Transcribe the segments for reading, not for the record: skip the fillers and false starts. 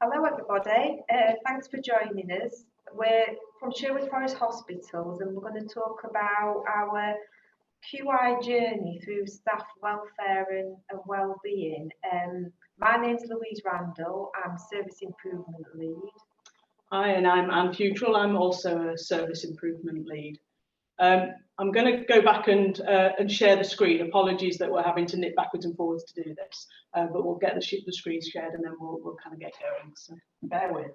Hello everybody, thanks for joining us. We're from Sherwood Forest Hospitals and we're going to talk about our QI journey through staff welfare and wellbeing. My name's Louise Randle, I'm Service Improvement Lead. Hi, and I'm Fewtrell, I'm also a Service Improvement Lead. I'm going to go back and share the screen. Apologies that we're having to nip backwards and forwards to do this, but we'll get the screen shared and then we'll kind of get going. So bear with.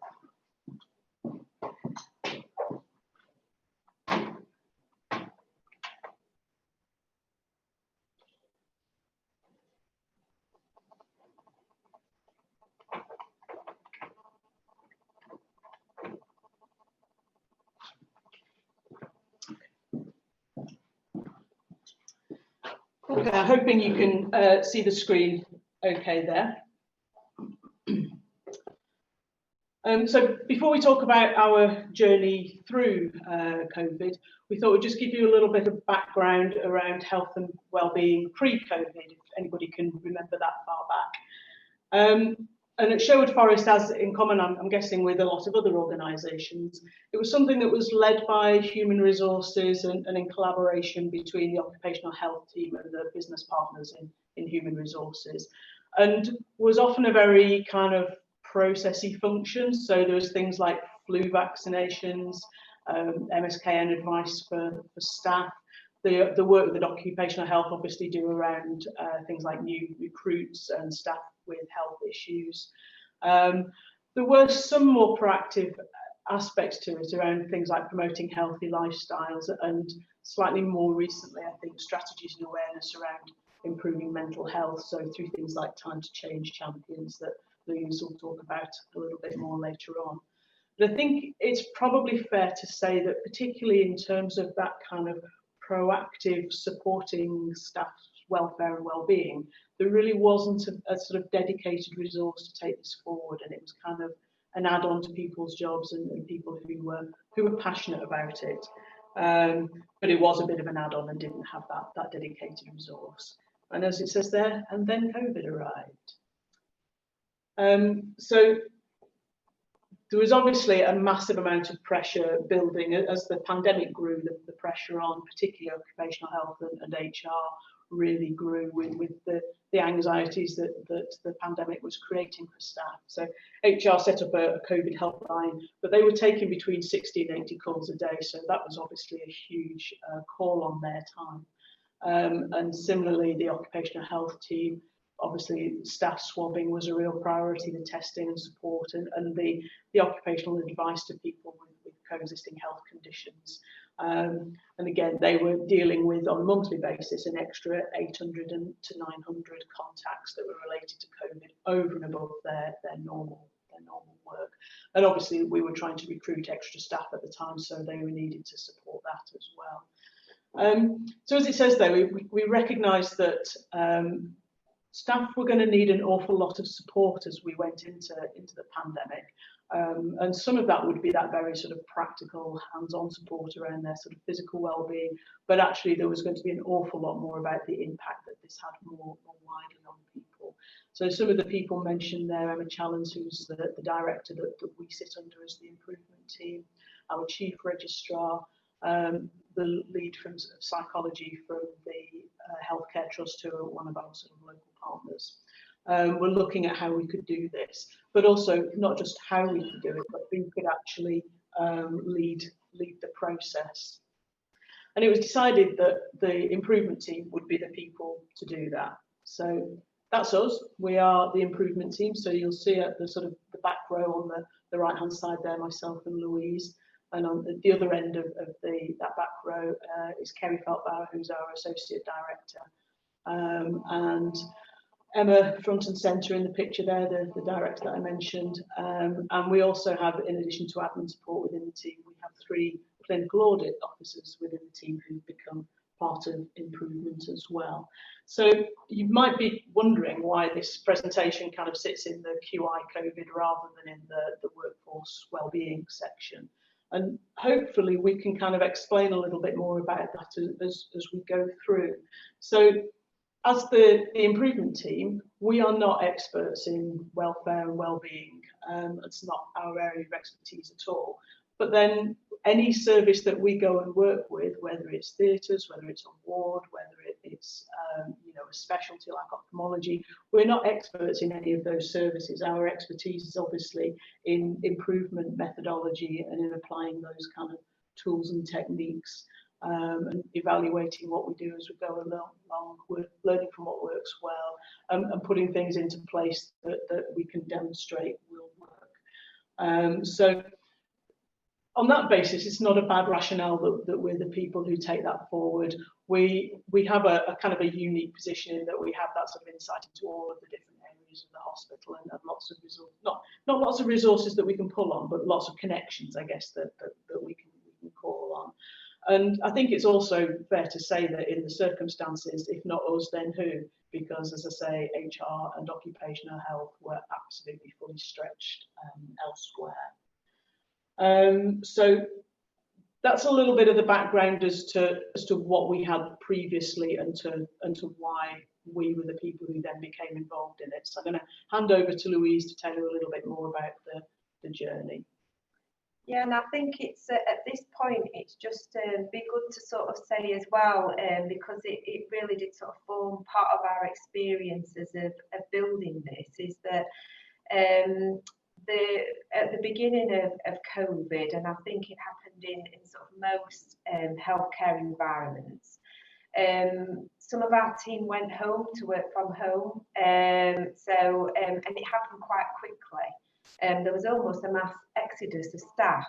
Okay, I'm hoping you can see the screen okay there. So before we talk about our journey through COVID, we thought we'd just give you a little bit of background around health and wellbeing pre-COVID, if anybody can remember that far back. And at Sherwood Forest, as in common, I'm guessing, with a lot of other organisations, it was something that was led by human resources and in collaboration between the occupational health team and the business partners in human resources, and was often a very kind of processy function. So there was things like flu vaccinations, MSK advice for staff, the work that occupational health obviously do around things like new recruits and staff with health issues. There were some more proactive aspects to it around things like promoting healthy lifestyles and slightly more recently, I think, strategies and awareness around improving mental health. So through things like time to change champions that Louise will talk about a little bit more later on. But I think it's probably fair to say that particularly in terms of that kind of proactive supporting staff's welfare and well-being, there really wasn't a sort of dedicated resource to take this forward, and it was kind of an add-on to people's jobs and people who were passionate about it. But it was a bit of an add-on and didn't have that dedicated resource. And as it says there, and then COVID arrived. So there was obviously a massive amount of pressure building as the pandemic grew. The pressure on particularly occupational health and HR really grew with the anxieties that the pandemic was creating for staff. So HR set up a COVID helpline, but they were taking between 60 and 80 calls a day. So that was obviously a huge call on their time. And similarly, the occupational health team, obviously staff swabbing was a real priority, the testing and support and the occupational advice to people with coexisting health conditions. And again, they were dealing with, on a monthly basis, an extra 800 to 900 contacts that were related to COVID over and above their normal work. And obviously we were trying to recruit extra staff at the time, so they were needed to support that as well. So as it says there, we recognised that staff were going to need an awful lot of support as we went into the pandemic. And some of that would be that very sort of practical hands-on support around their sort of physical well-being, but actually there was going to be an awful lot more about the impact that this had more widely on people. So some of the people mentioned there, Emma Challens, who's the director that we sit under as the improvement team, our chief registrar, the lead from psychology from the healthcare trust, who are one of our sort of local partners. We're looking at how we could do this, but also not just how we could do it, but who could actually lead the process. And it was decided that the improvement team would be the people to do that. So that's us. We are the improvement team. So you'll see at the sort of the back row on the right hand side there, myself and Louise. And on the other end of that back row is Kerry Feltbauer, who's our associate director. And Emma front and centre in the picture there, the director that I mentioned. And we also have, in addition to admin support within the team, we have 3 clinical audit officers within the team who've become part of improvement as well. So you might be wondering why this presentation kind of sits in the QI COVID rather than in the workforce wellbeing section. And hopefully we can kind of explain a little bit more about that as we go through. So as the improvement team, we are not experts in welfare and well-being. It's not our area of expertise at all. But then any service that we go and work with, whether it's theatres, whether it's a ward, whether it's a specialty like ophthalmology, we're not experts in any of those services. Our expertise is obviously in improvement methodology and in applying those kind of tools and techniques, and evaluating what we do as we go along, learning from what works well, and putting things into place that we can demonstrate will work. So on that basis, it's not a bad rationale that we're the people who take that forward. We have a kind of a unique position in that we have that sort of insight into all of the different areas of the hospital, and lots of resources, not lots of resources that we can pull on, but lots of connections, I guess, that we can call on. And I think it's also fair to say that in the circumstances, if not us, then who? Because, as I say, HR and occupational health were absolutely fully stretched elsewhere. So that's a little bit of the background as to what we had previously and to why we were the people who then became involved in it. So I'm going to hand over to Louise to tell you a little bit more about the journey. Yeah, and I think it's at this point, it's just be good to sort of say as well, because it really did sort of form part of our experiences of building this, is that at the beginning of COVID, and I think it happened in sort of most healthcare environments, some of our team went home to work from home, and it happened quite quickly. There was almost a mass exodus of staff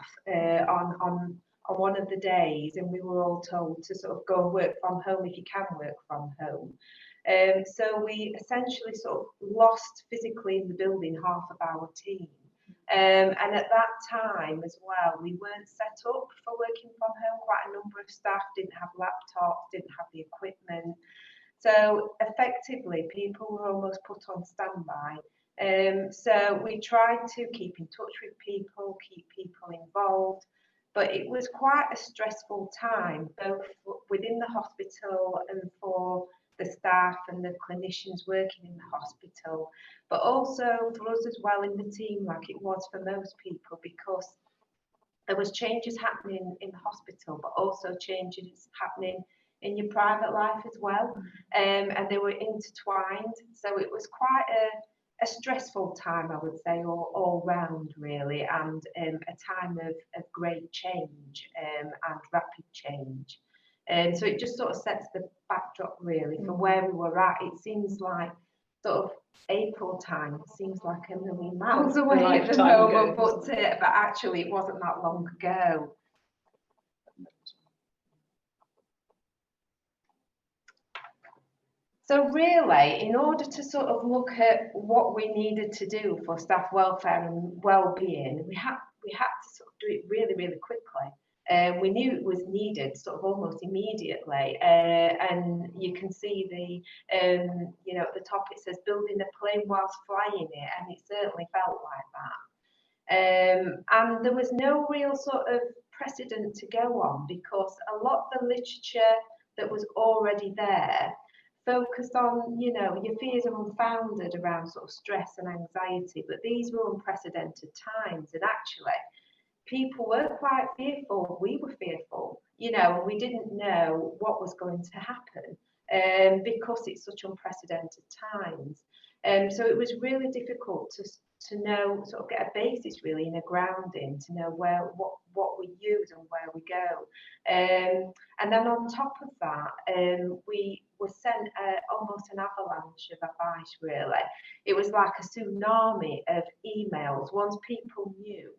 on one of the days, and we were all told to sort of go and work from home if you can work from home. So we essentially sort of lost physically in the building half of our team. And at that time as well, we weren't set up for working from home. Quite a number of staff didn't have laptops, didn't have the equipment. So effectively, people were almost put on standby. So we tried to keep in touch with people, keep people involved, but it was quite a stressful time, both within the hospital and for the staff and the clinicians working in the hospital, but also for us as well in the team, like it was for most people, because there was changes happening in the hospital, but also changes happening in your private life as well, and they were intertwined. So it was quite a stressful time, I would say, all round really, and a time of great change and rapid change. So it just sort of sets the backdrop really for where we were at. It seems like sort of April time seems like a million miles away at the moment, but actually it wasn't that long ago. So really, in order to sort of look at what we needed to do for staff welfare and well-being, we had to sort of do it really, really quickly. We knew it was needed sort of almost immediately, and you can see at the top it says building a plane whilst flying it, and it certainly felt like that. And there was no real sort of precedent to go on, because a lot of the literature that was already there focused on, your fears are unfounded around sort of stress and anxiety, but these were unprecedented times, and actually people were quite fearful. We were fearful, and we didn't know what was going to happen because it's such unprecedented times. So it was really difficult to know, sort of get a basis really in a grounding, to know what we use and where we go. And then on top of that, we were sent almost an avalanche of advice really. It was like a tsunami of emails once people knew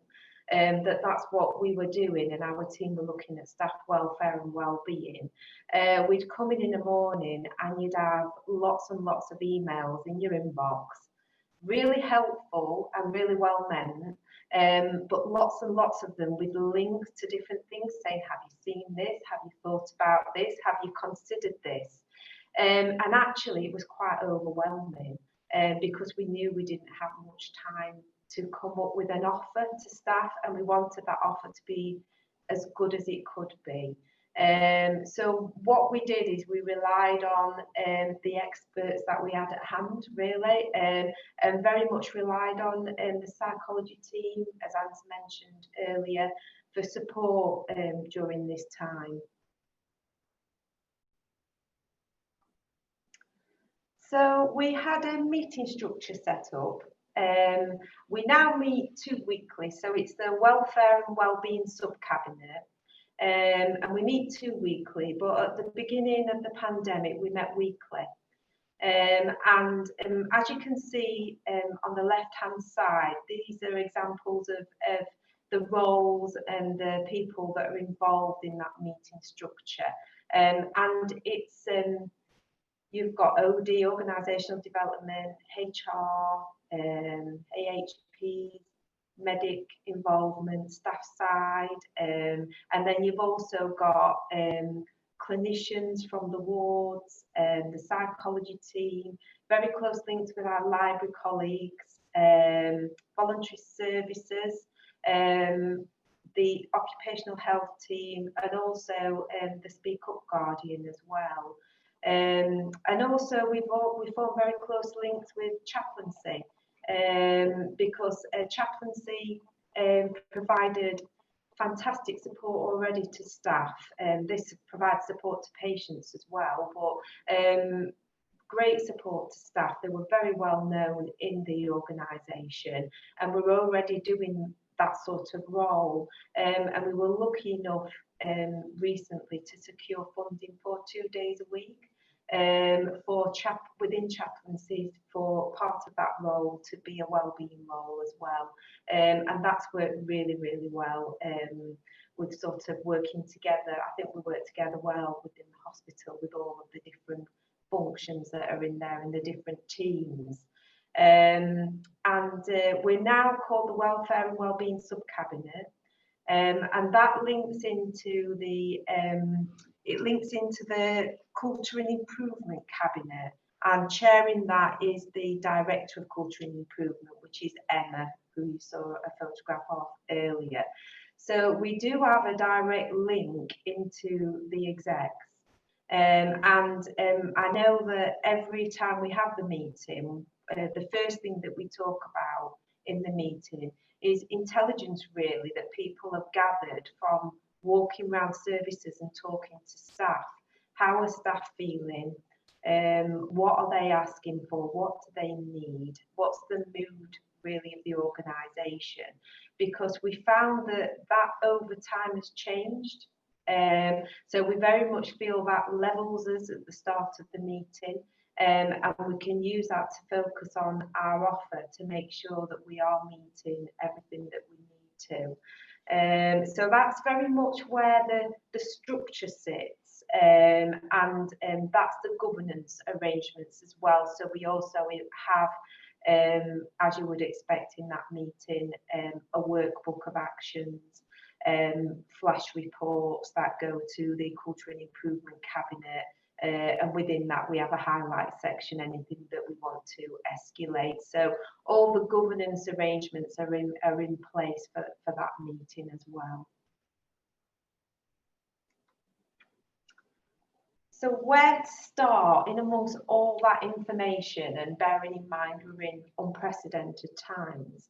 that's what we were doing, and our team were looking at staff welfare and well-being. We'd come in the morning and you'd have lots and lots of emails in your inbox, really helpful and really well meant, but lots and lots of them with links to different things saying, have you seen this? Have you thought about this? Have you considered this? And actually it was quite overwhelming because we knew we didn't have much time to come up with an offer to staff, and we wanted that offer to be as good as it could be. So what we did is we relied on the experts that we had at hand, really, and very much relied on the psychology team, as Anne's mentioned earlier, for support during this time. So we had a meeting structure set up. We now meet 2 weekly, so it's the welfare and wellbeing sub-cabinet. And we meet 2 weekly, but at the beginning of the pandemic, we met weekly. As you can see on the left-hand side, these are examples of the roles and the people that are involved in that meeting structure. And it's you've got OD, organisational development, HR, AHPs, medic involvement, staff side, and then you've also got clinicians from the wards, the psychology team, very close links with our library colleagues, voluntary services, the occupational health team, and also the Speak Up Guardian as well. And also we form very close links with chaplaincy, because chaplaincy provided fantastic support already to staff, and this provides support to patients as well, but great support to staff. They were very well known in the organisation, and we were already doing that sort of role, and we were lucky enough recently to secure funding for 2 days a week for within chaplaincy for part of that role to be a wellbeing role as well, and that's worked really, really well with sort of working together. I think we work together well within the hospital with all of the different functions that are in there and the different teams. We're now called the Welfare and Wellbeing Sub-Cabinet, and that links into the Culture and Improvement Cabinet, and chairing that is the Director of Culture and Improvement, which is Emma, who you saw a photograph of earlier. So we do have a direct link into the execs. I know that every time we have the meeting, the first thing that we talk about in the meeting is intelligence, really, that people have gathered from walking around services and talking to staff. How are staff feeling? What are they asking for? What do they need? What's the mood, really, of the organisation? Because we found that over time has changed. So we very much feel that levels us at the start of the meeting, and we can use that to focus on our offer to make sure that we are meeting everything that we need to. So that's very much where the structure sits, and that's the governance arrangements as well. So we also have, as you would expect in that meeting, a workbook of actions, flash reports that go to the Culture and Improvement Cabinet, and within that we have a highlight section, anything that we want to escalate. So all the governance arrangements are in place for that meeting as well. So where to start in amongst all that information, and bearing in mind we're in unprecedented times?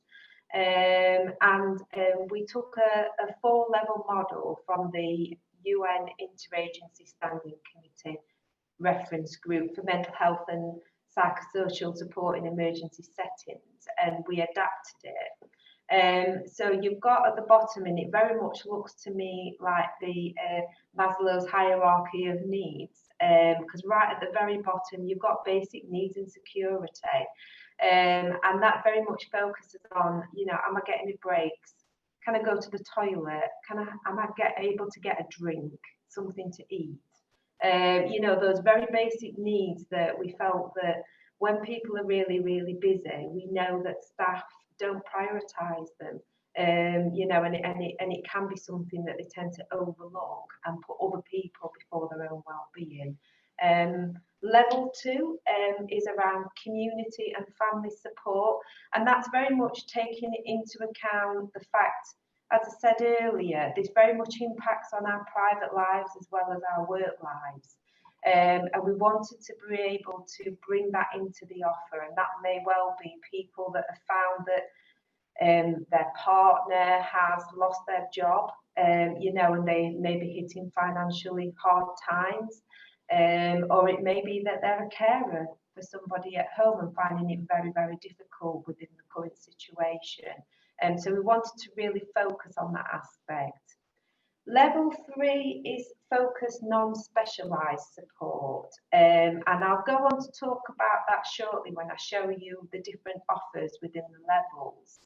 We took a 4-level model from the UN Interagency Standing Committee reference group for mental health and psychosocial support in emergency settings, and we adapted it. So you've got at the bottom, and it very much looks to me like the Maslow's hierarchy of needs, because right at the very bottom you've got basic needs and security. And that very much focuses on, am I getting breaks? Can I go to the toilet? Am I able to get a drink, something to eat? Those very basic needs that we felt that when people are really, really busy, we know that staff don't prioritise them. And it can be something that they tend to overlook and put other people before their own well-being. Level 2 is around community and family support, and that's very much taking into account the fact as I said earlier, this very much impacts on our private lives as well as our work lives. And we wanted to be able to bring that into the offer, and that may well be people that have found that their partner has lost their job, you know, and they may be hitting financially hard times, or it may be that they're a carer for somebody at home and finding it very, very difficult within the current situation. And so we wanted to really focus on that aspect. Level 3 is focused non-specialised support, and I'll go on to talk about that shortly when I show you the different offers within the levels.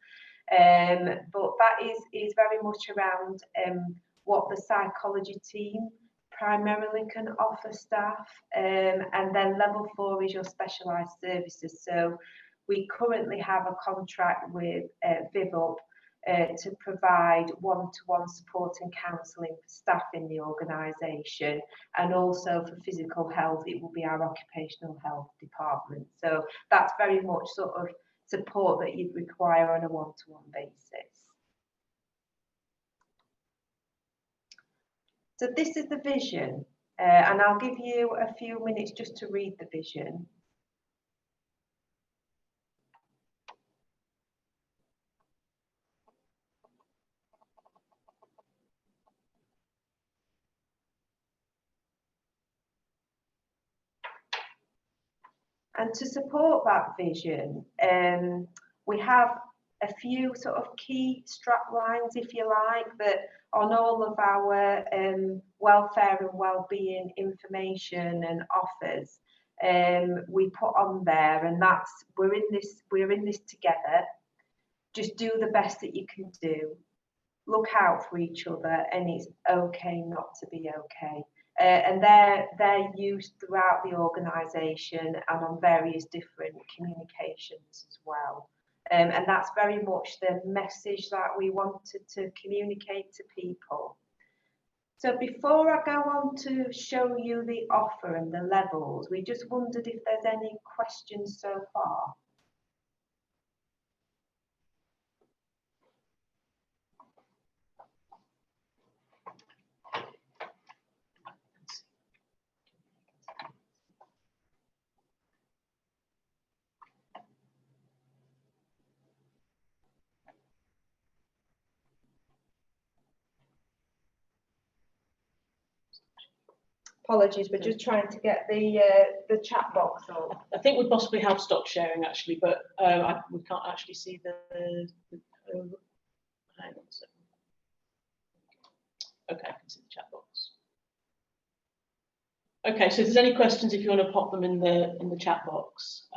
But that is very much around what the psychology team primarily can offer staff, and then level 4 is your specialised services. So we currently have a contract with VivUp to provide one-to-one support and counselling for staff in the organisation, and also for physical health it will be our occupational health department. So that's very much sort of support that you'd require on a one-to-one basis. So this is the vision, and I'll give you a few minutes just to read the vision. And to support that vision, we have a few sort of key strap lines, if you like, that on all of our welfare and wellbeing information and offers, we put on there, and that's we're in this together. Just do the best that you can do. Look out for each other, and it's okay not to be okay. And they're used throughout the organisation and on various different communications as well. And that's very much the message that we wanted to communicate to people. So before I go on to show you the offer and the levels, we just wondered if there's any questions so far. Apologies, we're just trying to get the chat box on. I think we possibly have stopped sharing actually, but we can't actually see the hang on a second. Okay, I can see the chat box. Okay, so if there's any questions, if you want to pop them in the chat box,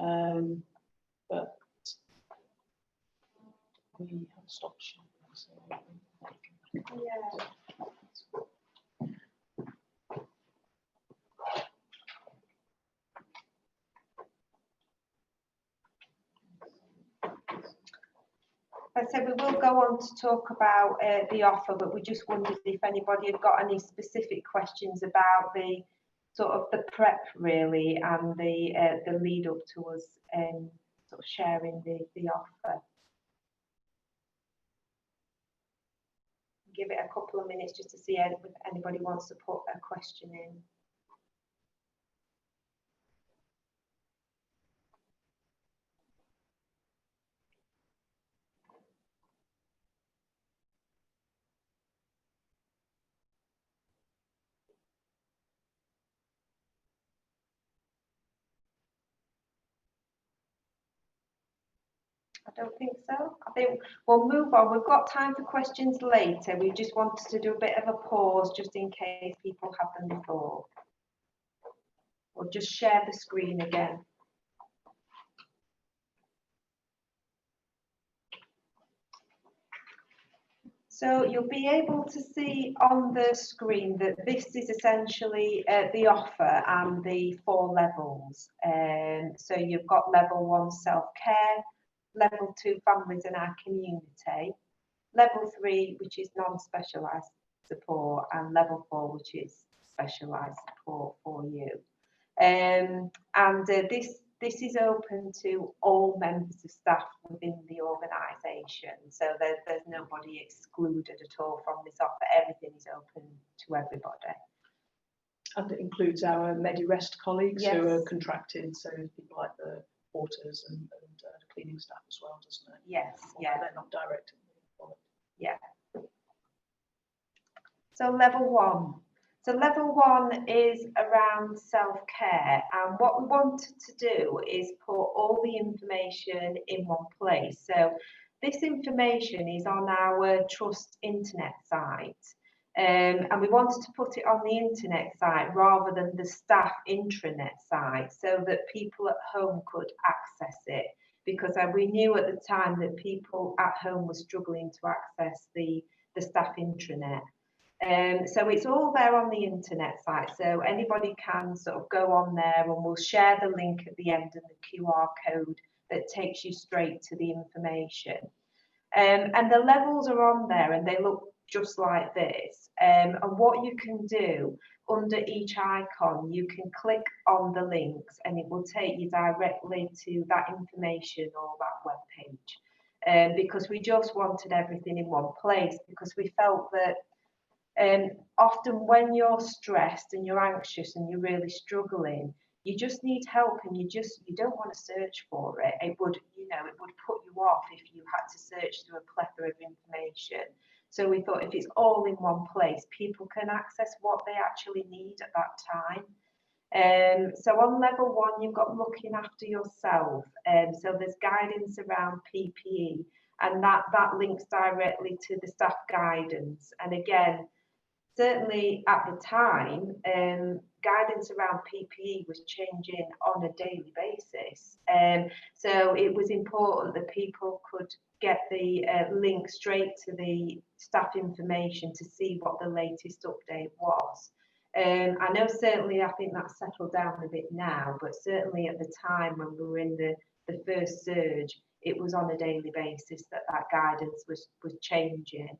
but we have stopped sharing. So Yeah. I said we will go on to talk about the offer, but we just wondered if anybody had got any specific questions about the sort of the prep really, and the lead up to us sort of sharing the offer. Give it a couple of minutes just to see if anybody wants to put a question in. I don't think so. I think we'll move on. We've got time for questions later. We just wanted to do a bit of a pause just in case people have them before. We'll just share the screen again. So you'll be able to see on the screen that this is essentially the offer and the 4 levels. So you've got level 1 self-care, level 2 families in our community, level 3 which is non-specialised support, and level 4 which is specialised support for you. This is open to all members of staff within the organisation. information. So there's nobody excluded at all from this offer. Everything is open to everybody. And it includes our Medi-Rest colleagues Yes. who are contracted, so people like the porters and cleaning staff as well, doesn't it? Yes, Although yeah. they're not directly involved. Yeah. So level 1. So level 1 is around self-care, and what we wanted to do is put all the information in one place. So this information is on our Trust internet site, and we wanted to put it on the internet site rather than the staff intranet site, so that people at home could access it, because we knew at the time that people at home were struggling to access the staff intranet. So it's all there on the internet site, so anybody can sort of go on there, and we'll share the link at the end of the QR code that takes you straight to the information. And the levels are on there, and they look just like this. And what you can do under each icon, you can click on the links, and it will take you directly to that information or that web page. Because we just wanted everything in one place, because we felt that often when you're stressed and you're anxious and you're really struggling, you just need help, and you don't want to search for it. It would put you off if you had to search through a plethora of information. So we thought if it's all in one place, people can access what they actually need at that time. So on level 1, you've got looking after yourself. So there's guidance around PPE, and that links directly to the staff guidance. And again, certainly at the time, guidance around PPE was changing on a daily basis. So it was important that people could get the link straight to the staff information to see what the latest update was. I know certainly I think that's settled down a bit now, but certainly at the time when we were in the first surge, it was on a daily basis that guidance was changing.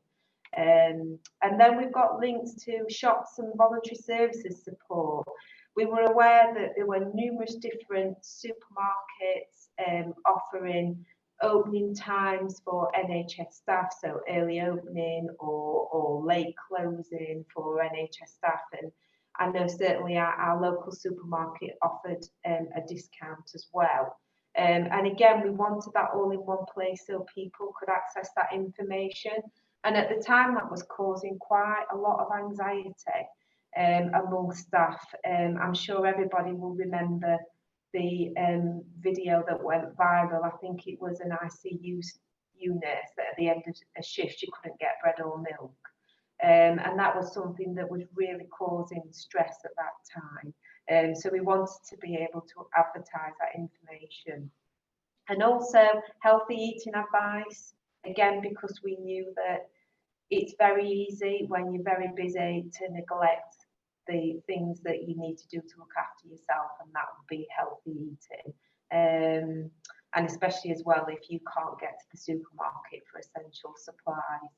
And then we've got links to shops and voluntary services support. We were aware that there were numerous different supermarkets offering opening times for NHS staff, so early opening or late closing for NHS staff. And I know certainly our local supermarket offered a discount as well. And again, we wanted that all in one place so people could access that information. And at the time, that was causing quite a lot of anxiety among staff. I'm sure everybody will remember the video that went viral. I think it was an ICU nurse that at the end of a shift, she couldn't get bread or milk. And that was something that was really causing stress at that time. So we wanted to be able to advertise that information. And also healthy eating advice, again, because we knew that it's very easy when you're very busy to neglect the things that you need to do to look after yourself, and that would be healthy eating. And especially as well if you can't get to the supermarket for essential supplies.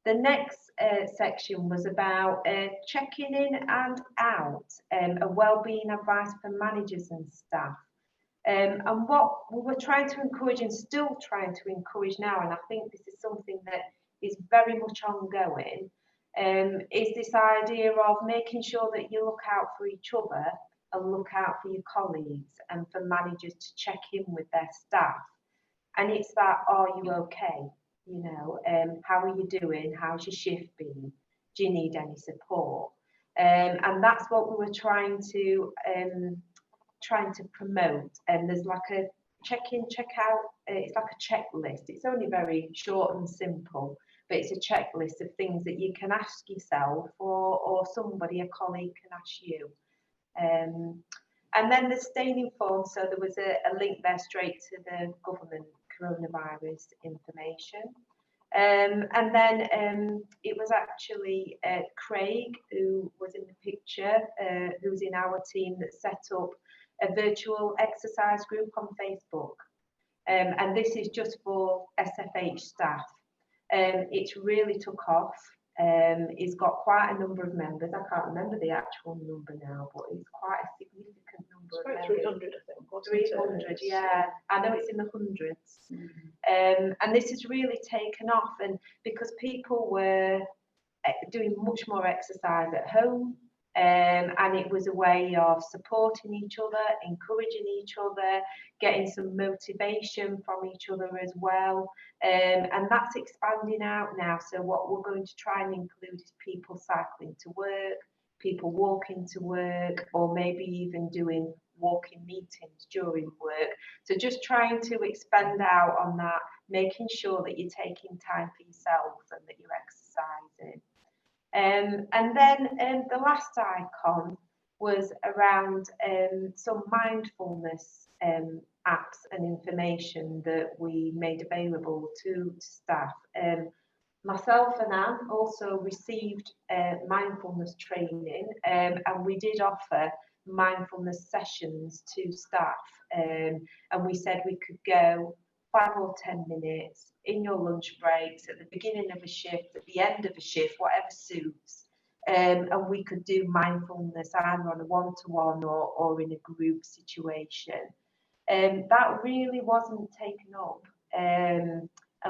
The next section was about checking in and out, a wellbeing advice for managers and staff. And what we were trying to encourage, and still trying to encourage now, and I think this is something that is very much ongoing, is this idea of making sure that you look out for each other and look out for your colleagues, and for managers to check in with their staff. And it's that, are you okay? You know, how are you doing? How's your shift been? Do you need any support? And that's what we were trying to promote. And there's like a check-in, check-out. It's like a checklist. It's only very short and simple, but it's a checklist of things that you can ask yourself, or somebody, a colleague, can ask you. And then the staying informed. So there was a link there straight to the government coronavirus information. And then it was actually Craig, who was in the picture, who's in our team, that set up a virtual exercise group on Facebook. And this is just for SFH staff. It's really took off. He's got quite a number of members. I can't remember the actual number now, but it's quite a significant number of members. 300, I think. Wasn't it? 300, yeah. I know it's in the hundreds. And this has really taken off, and because people were doing much more exercise at home, and it was a way of supporting each other, encouraging each other, getting some motivation from each other as well, and that's expanding out now. So what we're going to try and include is people cycling to work, people walking to work, or maybe even doing walking meetings during work. So just trying to expand out on that, making sure that you're taking time for yourself and that you're exercising. And then the last icon was around some mindfulness apps and information that we made available to staff. Myself and Anne also received mindfulness training, and we did offer mindfulness sessions to staff, and we said we could go 5 or 10 minutes in your lunch breaks, at the beginning of a shift, at the end of a shift, whatever suits. And we could do mindfulness either on a one-to-one or in a group situation. That really wasn't taken up. And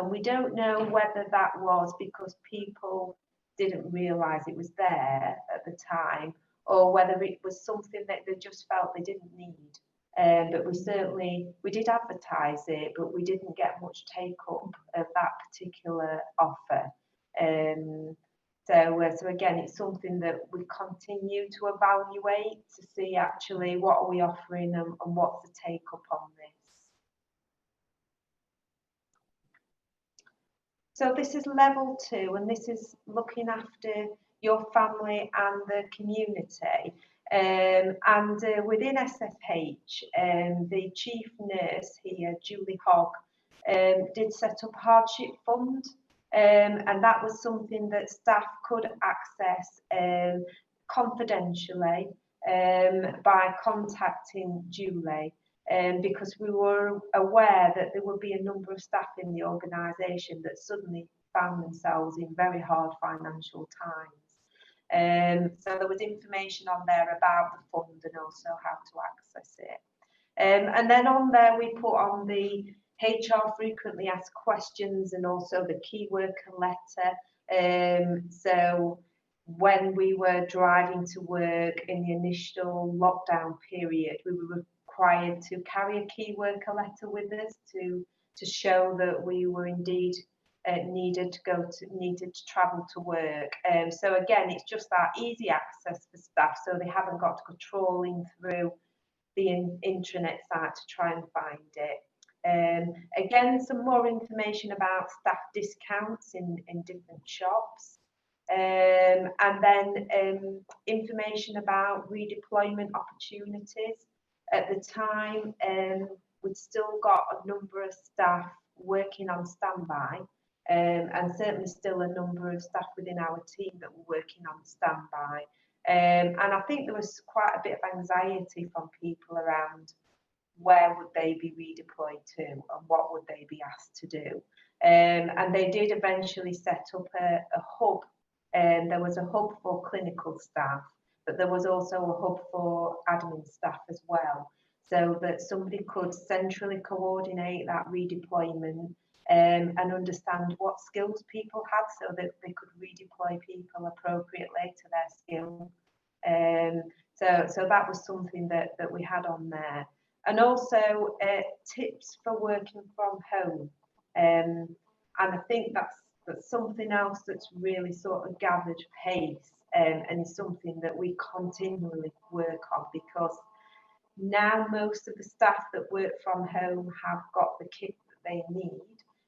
we don't know whether that was because people didn't realise it was there at the time, or whether it was something that they just felt they didn't need. But we did advertise it, but we didn't get much take up of that particular offer. So again, it's something that we continue to evaluate to see actually what are we offering and what's the take up on this. So this is level 2, and this is looking after your family and the community. And within SFH, the chief nurse here, Julie Hogg, did set up a hardship fund, and that was something that staff could access confidentially by contacting Julie, because we were aware that there would be a number of staff in the organisation that suddenly found themselves in very hard financial times. So there was information on there about the fund and also how to access it. And then on there we put on the HR frequently asked questions and also the key worker letter. So when we were driving to work in the initial lockdown period, we were required to carry a key worker letter with us to show that we were indeed needed to travel to work. So again, it's just that easy access for staff, so they haven't got to go trawling through the intranet site to try and find it. Again, some more information about staff discounts in different shops, and then information about redeployment opportunities. At the time, we'd still got a number of staff working on standby, and certainly still a number of staff within our team that were working on standby. And I think there was quite a bit of anxiety from people around where would they be redeployed to and what would they be asked to do. And they did eventually set up a hub, and there was a hub for clinical staff, but there was also a hub for admin staff as well, so that somebody could centrally coordinate that redeployment and understand what skills people had so that they could redeploy people appropriately to their skill. So that was something that we had on there. And also tips for working from home. And I think that's something else that's really sort of gathered pace, and is something that we continually work on, because now most of the staff that work from home have got the kit that they need.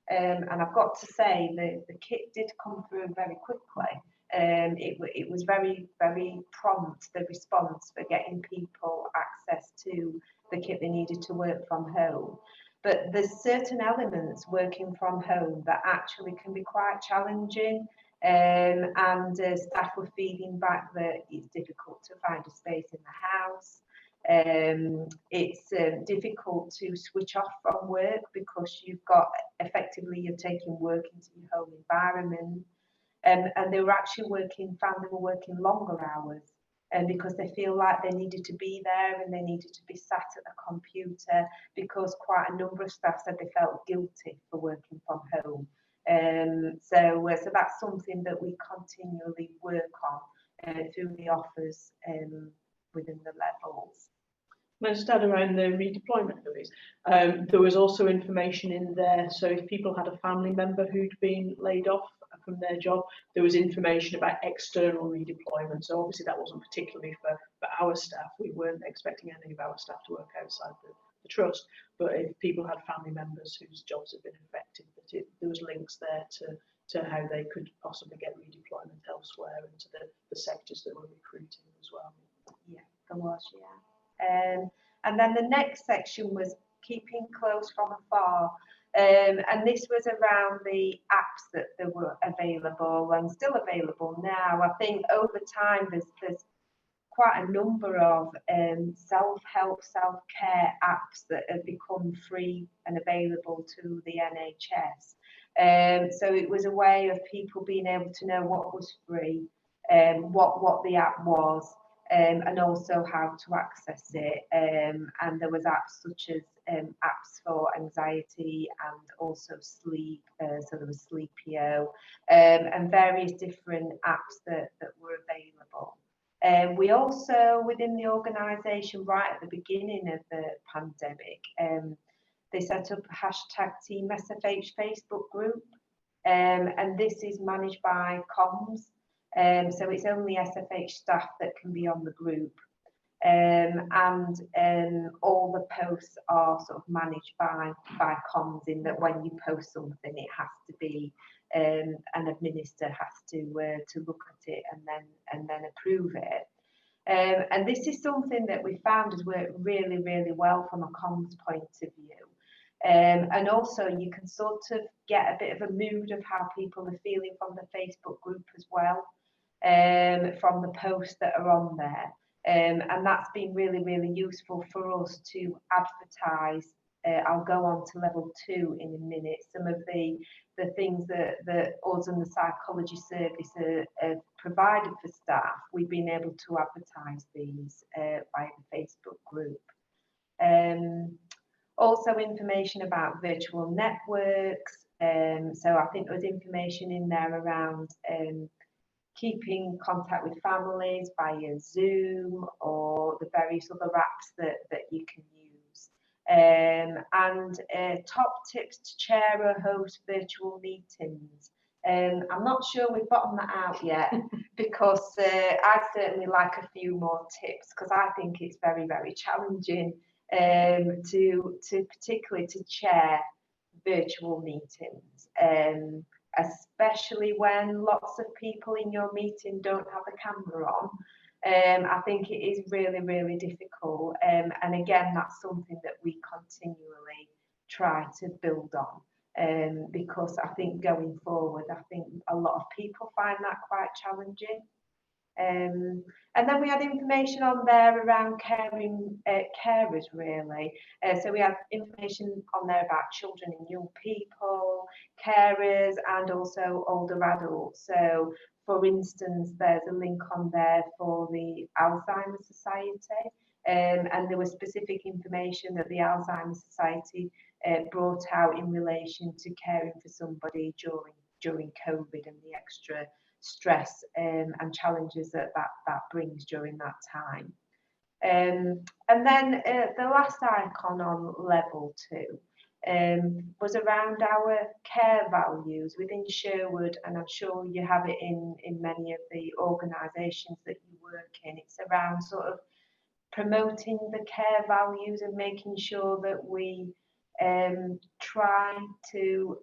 And I've got to say the kit did come through very quickly. It was very, very prompt, the response for getting people access to the kit they needed to work from home. But there's certain elements working from home that actually can be quite challenging, and staff were feeding back that it's difficult to find a space in the house. It's difficult to switch off from work because you're taking work into your home environment. and they were actually found they were working longer hours, and because they feel like they needed to be there and they needed to be sat at the computer, because quite a number of staff said they felt guilty for working from home. So that's something that we continually work on through the offers within the levels. Can I just add around the redeployment, Louise? There was also information in there, so if people had a family member who'd been laid off from their job, there was information about external redeployment. So obviously that wasn't particularly for our staff. We weren't expecting any of our staff to work outside the trust, but if people had family members whose jobs had been affected, there was links there to how they could possibly get redeployment elsewhere into the sectors that were recruiting as well. Yeah, there was, yeah. And then the next section was keeping close from afar. And this was around the apps that were available and still available now. I think over time there's quite a number of self-help, self-care apps that have become free and available to the NHS. So it was a way of people being able to know what was free, what the app was, and also how to access it. And there was apps such as apps for anxiety and also sleep, so there was Sleepio, and various different apps that were available. We also, within the organisation, right at the beginning of the pandemic, they set up a #Team SFH Facebook group, and this is managed by comms. So it's only SFH staff that can be on the group, and all the posts are sort of managed by comms, in that when you post something, it has to be an administrator has to look at it and then approve it. And this is something that we found has worked really, really well from a comms point of view. And also you can sort of get a bit of a mood of how people are feeling from the Facebook group as well, from the posts that are on there. And that's been really, really useful for us to advertise. I'll go on to level 2 in a minute. Some of the things that us and the psychology service have provided for staff, we've been able to advertise these via the Facebook group. Also information about virtual networks. So I think there was information in there around keeping contact with families via Zoom or the various other apps that you can use. And top tips to chair or host virtual meetings. I'm not sure we've gotten that out yet, because I'd certainly like a few more tips, because I think it's very, very challenging to particularly to chair virtual meetings, especially when lots of people in your meeting don't have a camera on. I think it is really, really difficult. And again, that's something that we continually try to build on, because I think going forward, I think a lot of people find that quite challenging. And then we had information on there around caring carers, really. So we had information on there about children and young people, carers, and also older adults. So, for instance, there's a link on there for the Alzheimer's Society, and there was specific information that the Alzheimer's Society brought out in relation to caring for somebody during COVID and the extra stress and challenges that brings during that time. And then the last icon on level 2 was around our care values within Sherwood, and I'm sure you have it in many of the organisations that you work in. It's around sort of promoting the care values and making sure that we try to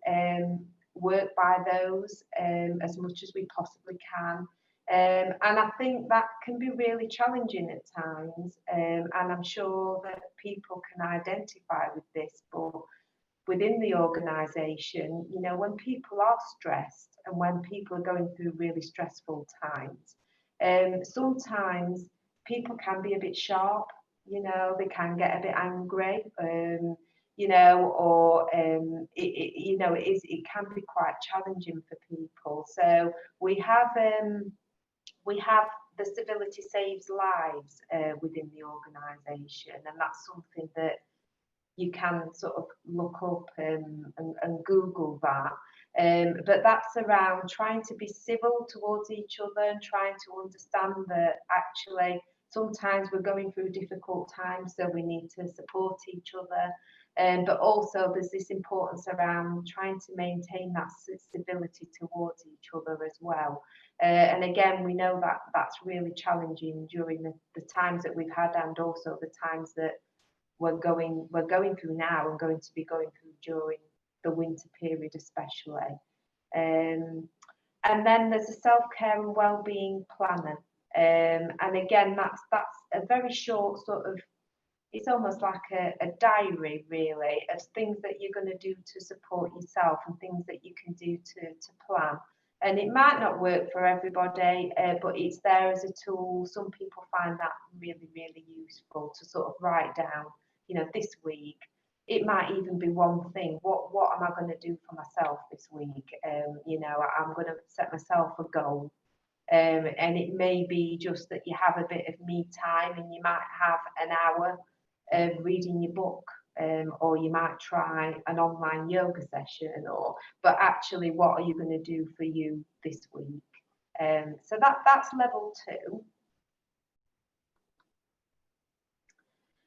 work by those as much as we possibly can. And I think that can be really challenging at times, and I'm sure that people can identify with this, but within the organisation, you know, when people are stressed and when people are going through really stressful times, sometimes people can be a bit sharp, you know, they can get a bit angry. you know, or you know, it can be quite challenging for people. So we have the Civility Saves Lives within the organisation, and that's something that you can sort of look up and Google that. But that's around trying to be civil towards each other and trying to understand that actually sometimes we're going through difficult times, so we need to support each other. But also there's this importance around trying to maintain that civility towards each other as well. And again, we know that that's really challenging during the times that we've had, and also the times that we're going through now and going to be going through during the winter period especially. And then there's a self-care and well-being planner. And again, that's a very short sort of, it's almost like a diary really of things that you're going to do to support yourself and things that you can do to plan. And it might not work for everybody, but it's there as a tool. Some people find that really, really useful to sort of write down, you know, this week. It might even be one thing. What am I going to do for myself this week? You know, I'm going to set myself a goal. And it may be just that you have a bit of me time and you might have an hour of reading your book, or you might try an online yoga session, but actually what are you going to do for you this week? So that's level 2.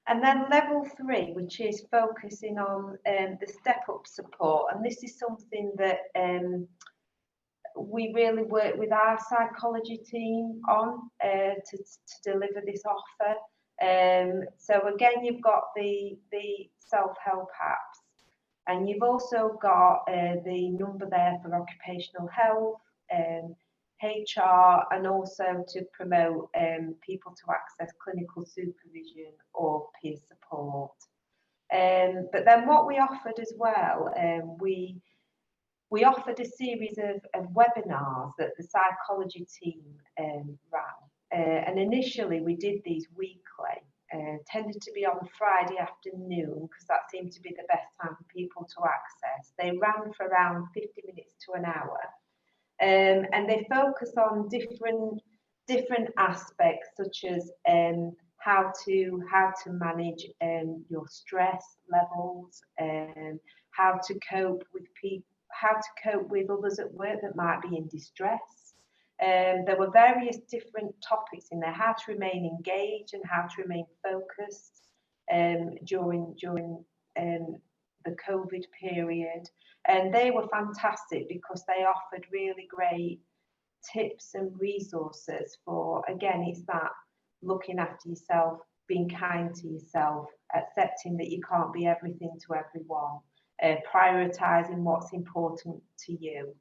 And then level 3, which is focusing on the step up support, and this is something that we really work with our psychology team on to deliver this offer. So again, you've got the self-help apps, and you've also got the number there for occupational health, HR, and also to promote people to access clinical supervision or peer support. But then what we offered as well, we offered a series of webinars that the psychology team ran. And initially we did these weekly, tended to be on Friday afternoon because that seemed to be the best time for people to access. They ran for around 50 minutes to an hour. And they focus on different aspects, such as how to manage your stress levels, how to cope with others at work that might be in distress. There were various different topics in there: how to remain engaged and how to remain focused during the COVID period. And they were fantastic because they offered really great tips and resources for, again, it's that looking after yourself, being kind to yourself, accepting that you can't be everything to everyone, prioritising what's important to you.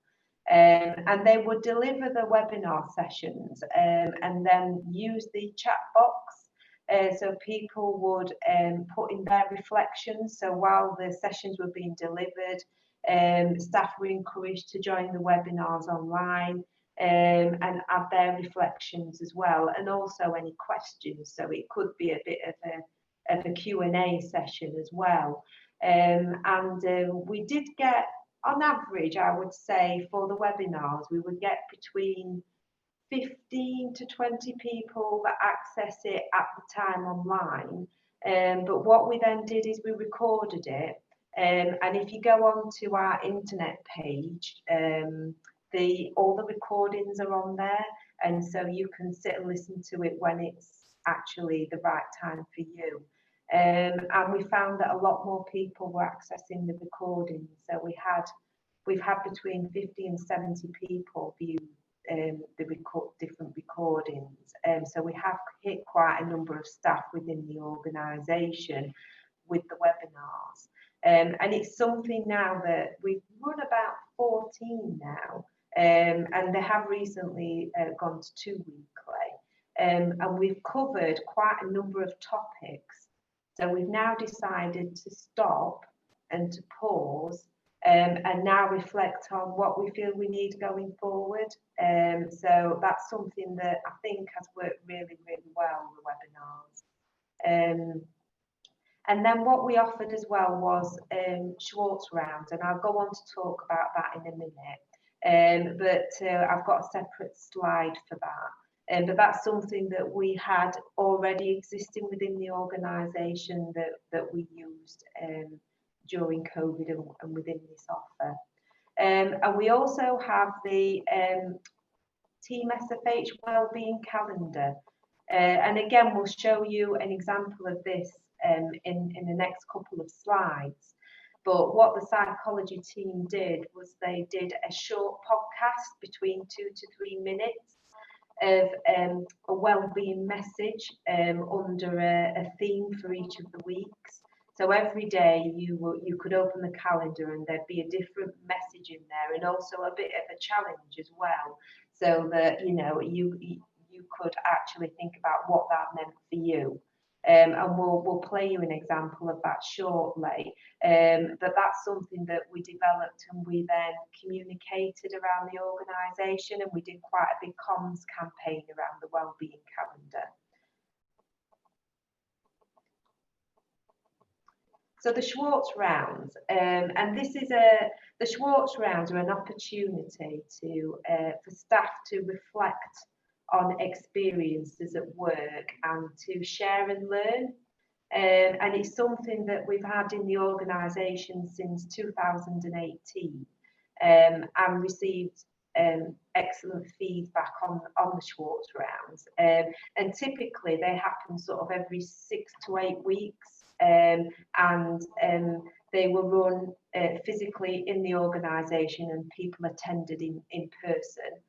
And they would deliver the webinar sessions and then use the chat box. So people would put in their reflections. So while the sessions were being delivered, staff were encouraged to join the webinars online and add their reflections as well, and also any questions. So it could be a bit of a Q&A session as well. And we did get, on average, I would say, for the webinars, we would get between 15 to 20 people that access it at the time online. But what we then did is we recorded it. And if you go on to our internet page, all the recordings are on there. And so you can sit and listen to it when it's actually the right time for you. And we found that a lot more people were accessing the recordings. So we've had between 50 and 70 people view different recordings. So we have hit quite a number of staff within the organisation with the webinars. And it's something now that we've run about 14 now, and they have recently gone to 2 weekly. And we've covered quite a number of topics. So we've now decided to stop and to pause and now reflect on what we feel we need going forward. So that's something that I think has worked really, really well, the webinars. And then what we offered as well was Schwartz rounds, and I'll go on to talk about that in a minute. But I've got a separate slide for that. But that's something that we had already existing within the organisation that we used during COVID and within this offer. And we also have the Team SFH Wellbeing Calendar. And again, we'll show you an example of this in the next couple of slides. But what the psychology team did was they did a short podcast between 2 to 3 minutes of a wellbeing message under a theme for each of the weeks. So every day you could open the calendar and there'd be a different message in there, and also a bit of a challenge as well, so that you could actually think about what that meant for you. And we'll play you an example of that shortly. But that's something that we developed and we then communicated around the organisation, and we did quite a big comms campaign around the wellbeing calendar. So the Schwartz rounds, and this is the Schwartz rounds are an opportunity for staff to reflect on experiences at work and to share and learn. And it's something that we've had in the organisation since 2018, and received excellent feedback on the Schwartz rounds. And typically they happen sort of every 6 to 8 weeks, and they were run physically in the organisation, and people attended in person.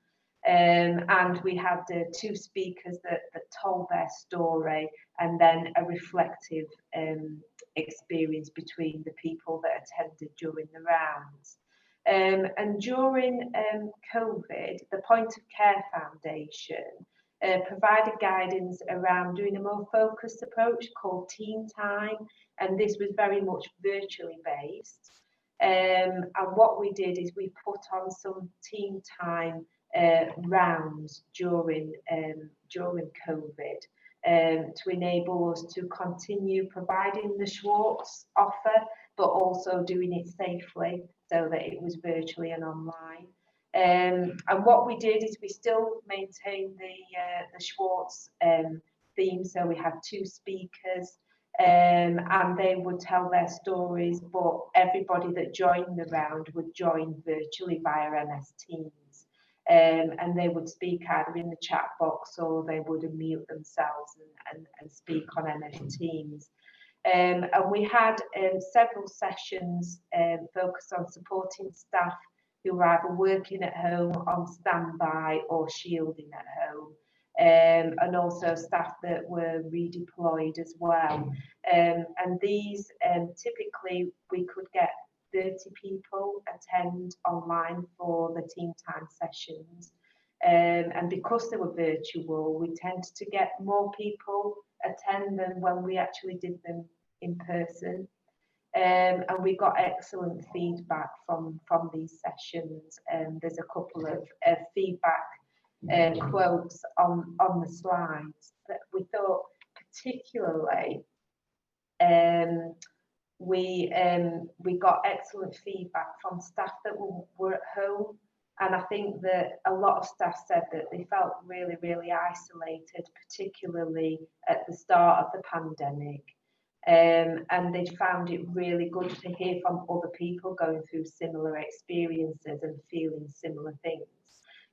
And we had 2 speakers that told their story, and then a reflective experience between the people that attended during the rounds. And during COVID, the Point of Care Foundation provided guidance around doing a more focused approach called Team Time, and this was very much virtually based. And what we did is we put on some Team Time rounds during COVID to enable us to continue providing the Schwartz offer, but also doing it safely so that it was virtually and online. And what we did is we still maintained the Schwartz theme, so we had 2 speakers, and they would tell their stories, but everybody that joined the round would join virtually via MS Teams. And they would speak either in the chat box, or they would unmute themselves and speak on MS Teams. And we had several sessions focused on supporting staff who were either working at home, on standby, or shielding at home. And also staff that were redeployed as well. And these typically we could get 30 people attend online for the Team Time sessions. And because they were virtual, we tend to get more people attend than when we actually did them in person. And we got excellent feedback from these sessions. There's a couple of feedback quotes on the slides that we thought particularly we got excellent feedback from staff that were at home, and I think that a lot of staff said that they felt really, really isolated, particularly at the start of the pandemic. And they found it really good to hear from other people going through similar experiences and feeling similar things.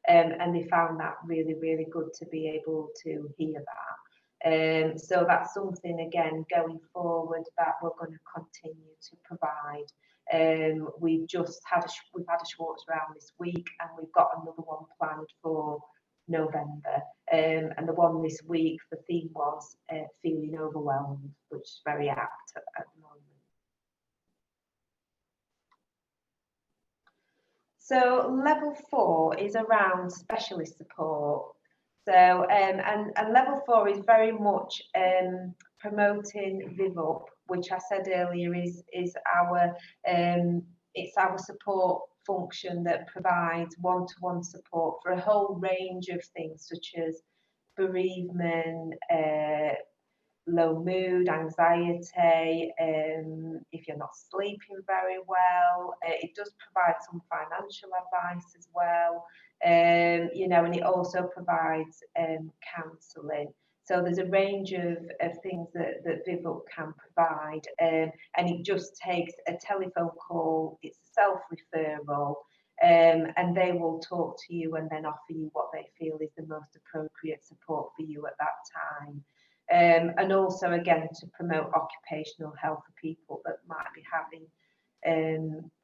And they found that really, really good to be able to hear that. So that's something, again, going forward, that we're going to continue to provide. We've had a Schwartz round this week, and we've got another one planned for November. And the one this week, the theme was feeling overwhelmed, which is very apt at the moment. So level 4 is around specialist support. So and level 4 is very much promoting VivUp, which I said earlier is our it's our support function that provides one-to-one support for a whole range of things, such as bereavement, low mood, anxiety, if you're not sleeping very well. It does provide some financial advice as well, you know, and it also provides counselling. So there's a range of things that VivUp can provide, and it just takes a telephone call. It's a self-referral, and they will talk to you and then offer you what they feel is the most appropriate support for you at that time. And also, again, to promote occupational health for people that might be having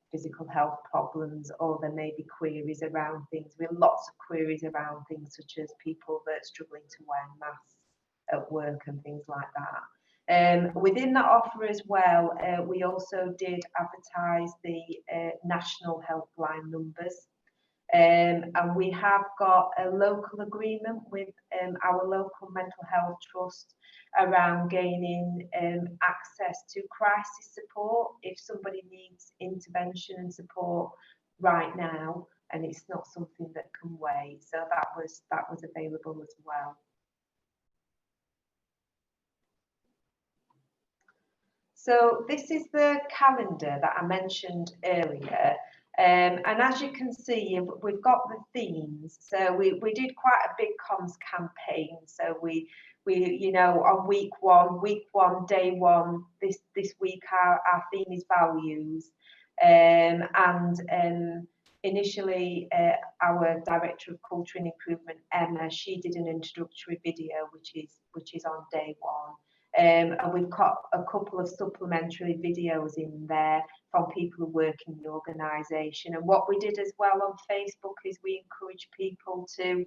physical health problems, or there may be queries around things. We have lots of queries around things such as people that are struggling to wear masks at work and things like that. Within that offer as well, we also did advertise the national helpline numbers, and we have got a local agreement with our local mental health trust around gaining access to crisis support if somebody needs intervention and support right now, and it's not something that can wait. So that was available as well. So this is the calendar that I mentioned earlier, and as you can see, we've got the themes. So we did quite a big comms campaign. So we you know, on week one, day one, this week our theme is values, and initially our Director of Culture and Improvement, Emma, she did an introductory video which is on day one. And we've got a couple of supplementary videos in there from people who work in the organisation. And what we did as well on Facebook is we encourage people to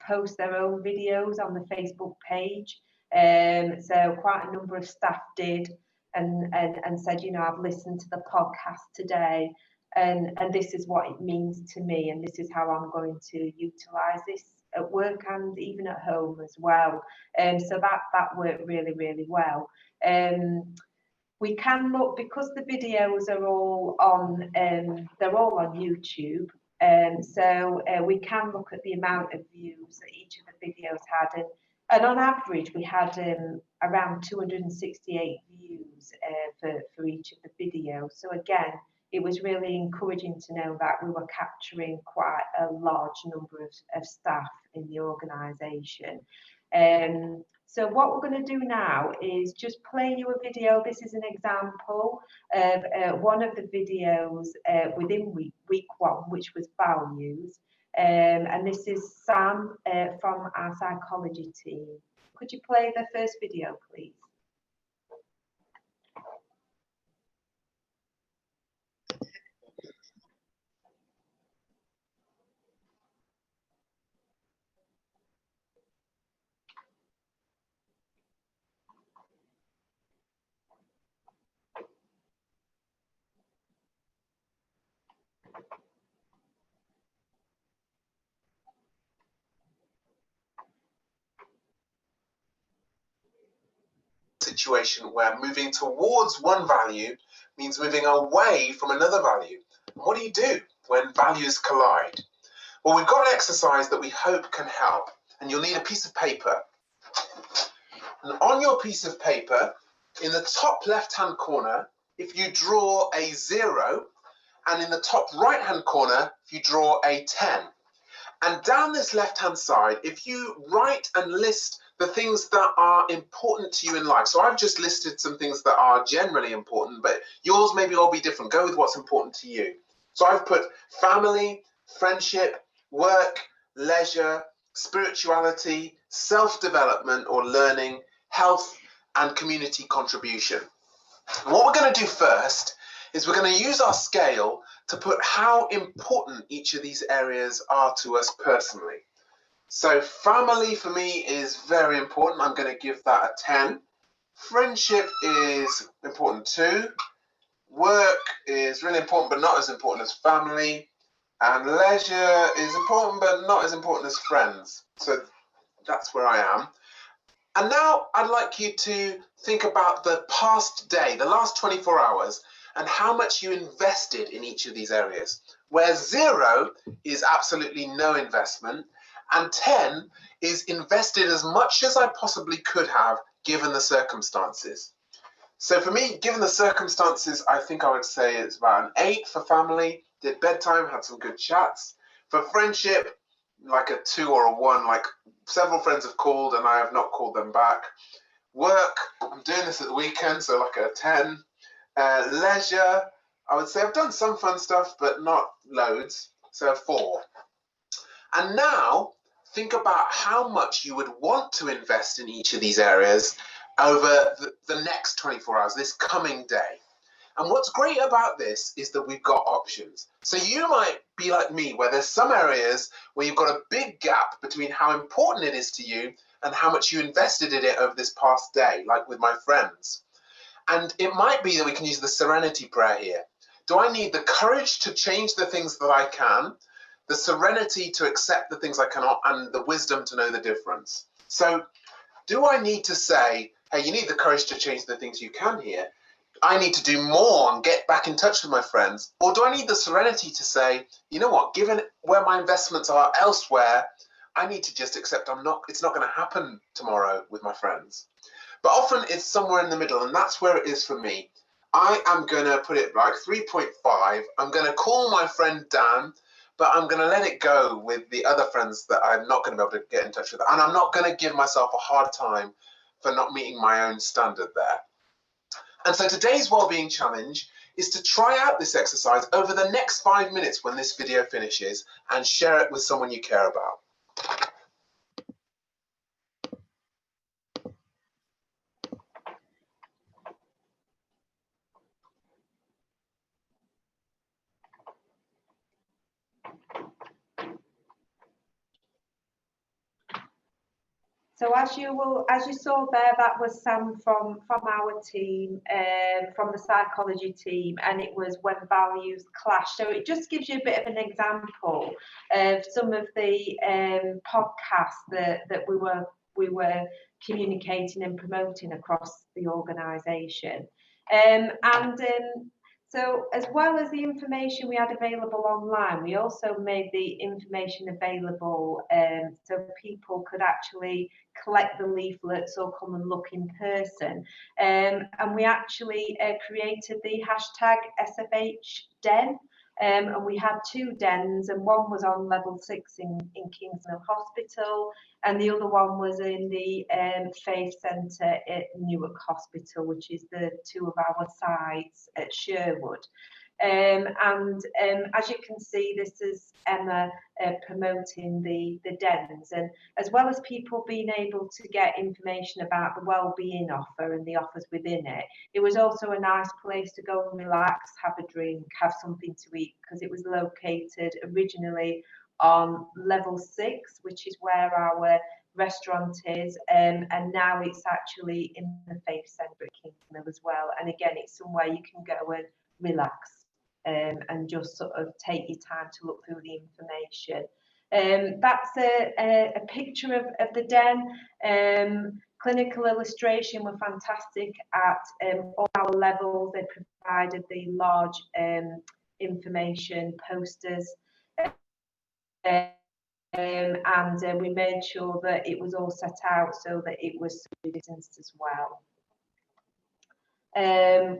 post their own videos on the Facebook page. So quite a number of staff did and said, you know, I've listened to the podcast today, and this is what it means to me, and this is how I'm going to utilise this at work and even at home as well. So that worked really, really well. We can look, because the videos are all on, they're all on YouTube. So we can look at the amount of views that each of the videos had, and on average we had around 268 views for each of the videos. So again, it was really encouraging to know that we were capturing quite a large number of staff in the organisation. So what we're going to do now is just play you a video. This is an example of one of the videos within week one, which was values. And this is Sam from our psychology team. Could you play the first video, please? Situation where moving towards one value means moving away from another value. What do you do when values collide? Well, we've got an exercise that we hope can help, and you'll need a piece of paper. And on your piece of paper, in the top left-hand corner, if you draw a 0, and in the top right-hand corner, if you draw a 10. And down this left-hand side, if you write and list the things that are important to you in life. So I've just listed some things that are generally important, but yours maybe all be different. Go with what's important to you. So I've put family, friendship, work, leisure, spirituality, self-development or learning, health, and community contribution. And what we're going to do first is we're going to use our scale to put how important each of these areas are to us personally. So family for me is very important. I'm going to give that a 10. Friendship is important too. Work is really important, but not as important as family. And leisure is important, but not as important as friends. So that's where I am. And now I'd like you to think about the past day, the last 24 hours, and how much you invested in each of these areas. Where 0 is absolutely no investment, and 10 is invested as much as I possibly could have given the circumstances. So for me, given the circumstances, I think I would say it's about an 8 for family. Did bedtime, had some good chats. For friendship, like a 2 or a 1, like several friends have called and I have not called them back. Work, I'm doing this at the weekend, so like a 10. Leisure, I would say I've done some fun stuff, but not loads, so a 4. And now, think about how much you would want to invest in each of these areas over the next 24 hours, this coming day. And what's great about this is that we've got options. So you might be like me, where there's some areas where you've got a big gap between how important it is to you and how much you invested in it over this past day, like with my friends. And it might be that we can use the serenity prayer here. Do I need the courage to change the things that I can, the serenity to accept the things I cannot, and the wisdom to know the difference? So do I need to say, hey, you need the courage to change the things you can here. I need to do more and get back in touch with my friends. Or do I need the serenity to say, you know what, given where my investments are elsewhere, I need to just accept it's not going to happen tomorrow with my friends. But often it's somewhere in the middle, and that's where it is for me. I am going to put it like 3.5. I'm going to call my friend Dan, but I'm going to let it go with the other friends that I'm not going to be able to get in touch with. And I'm not going to give myself a hard time for not meeting my own standard there. And so today's wellbeing challenge is to try out this exercise over the next 5 minutes when this video finishes and share it with someone you care about. So as you saw there, that was Sam from our team, from the psychology team, and it was when values clash. So it just gives you a bit of an example of some of the podcasts that we were communicating and promoting across the organisation. So as well as the information we had available online, we also made the information available so people could actually collect the leaflets or come and look in person. And we actually created the hashtag SFHDen. And we had 2 dens, and one was on level 6 in Kingsmill Hospital, and the other one was in the Faith Centre at Newark Hospital, which is the 2 of our sites at Sherwood. As you can see, this is Emma promoting the dens, and as well as people being able to get information about the wellbeing offer and the offers within it, it was also a nice place to go and relax, have a drink, have something to eat, because it was located originally on level 6, which is where our restaurant is, and now it's actually in the Faith Centre at Kingsmill as well. And again, it's somewhere you can go and relax and just sort of take your time to look through the information. That's a picture of the den. Clinical illustration were fantastic at all our levels. They provided the large information posters. And we made sure that it was all set out so that it was socially distanced as well.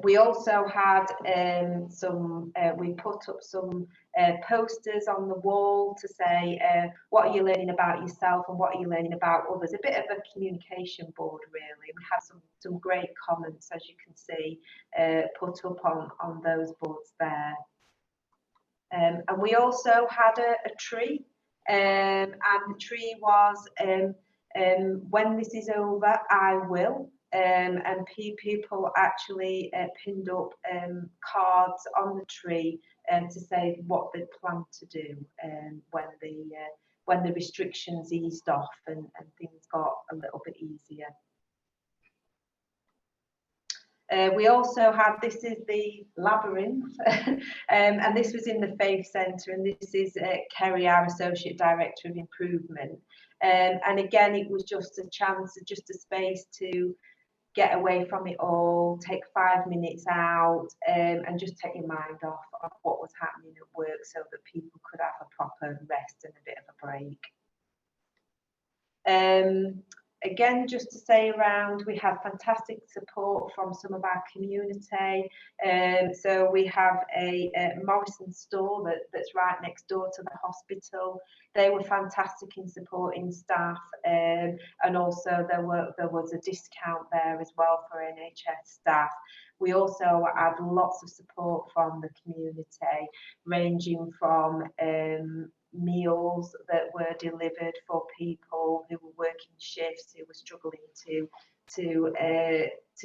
We also had we put up some posters on the wall to say what are you learning about yourself and what are you learning about others, a bit of a communication board really. We had some great comments, as you can see, put up on those boards there. And we also had a tree, and the tree was when this is over, I will. And people actually pinned up cards on the tree to say what they plan to do when the restrictions eased off and things got a little bit easier. We also had, this is the labyrinth, and this was in the Faith Centre, and this is Kerry, our Associate Director of Improvement. And again, it was just a chance, just a space to get away from it all, take 5 minutes out, and just take your mind off of what was happening at work so that people could have a proper rest and a bit of a break. Again, just to say around, we have fantastic support from some of our community. So we have a Morrison store that's right next door to the hospital. They were fantastic in supporting staff, and also there was a discount there as well for NHS staff. We also had lots of support from the community, ranging from meals that were delivered for people who were working shifts, who were struggling to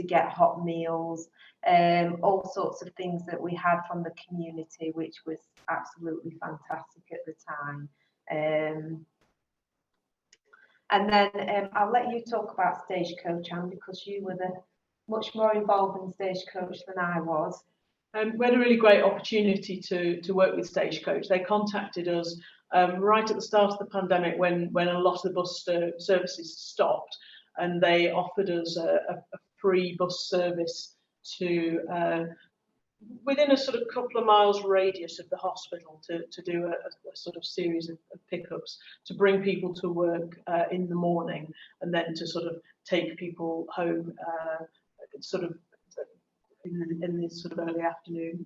get hot meals, all sorts of things that we had from the community, which was absolutely fantastic at the time. And then I'll let you talk about Stagecoach, Anne, because you were much more involved in Stagecoach than I was. We had a really great opportunity to work with Stagecoach. They contacted us right at the start of the pandemic when a lot of the bus services stopped, and they offered us a free bus service to within a sort of couple of miles radius of the hospital to do a sort of series of pickups to bring people to work in the morning, and then to sort of take people home sort of in this sort of early afternoon,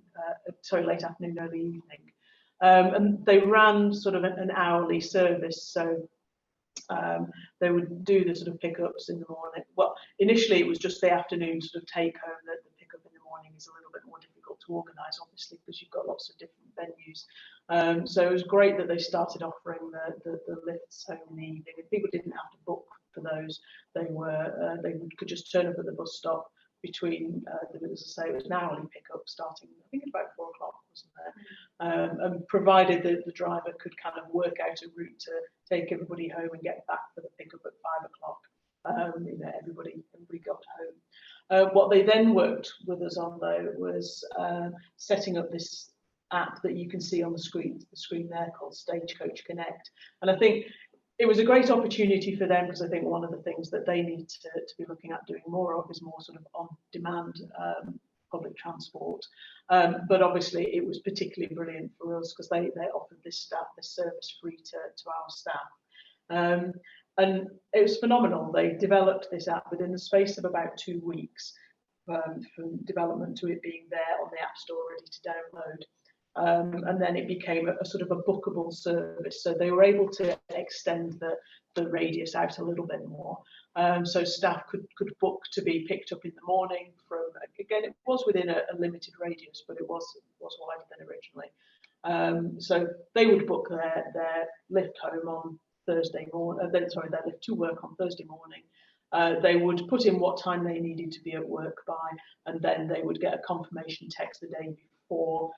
late afternoon, early evening. And they ran sort of an hourly service, so they would do the sort of pickups in the morning. Well, initially it was just the afternoon sort of take home. The pickup in the morning is a little bit more difficult to organise, obviously, because you've got lots of different venues. So it was great that they started offering the lifts home in the evening, and people didn't have to book for those. They could just turn up at the bus stop between, as I say, it was an hourly pickup starting, I think, about 4 o'clock, wasn't there? And provided that the driver could kind of work out a route to take everybody home and get back for the pickup at 5 o'clock, everybody got home. What they then worked with us on, though, was setting up this app that you can see on the screen there, called Stagecoach Connect. And I think it was a great opportunity for them, because I think one of the things that they need to be looking at doing more of is more sort of on-demand public transport. But obviously it was particularly brilliant for us because they offered this service free to our staff. And it was phenomenal. They developed this app within the space of about 2 weeks, from development to it being there on the App Store ready to download. And then it became a sort of a bookable service, so they were able to extend the radius out a little bit more, so staff could book to be picked up in the morning from, again, it was within a limited radius, but it was wider than originally. So they would book their lift home on Thursday morning, their lift to work on Thursday morning. They would put in what time they needed to be at work by, and then they would get a confirmation text the day before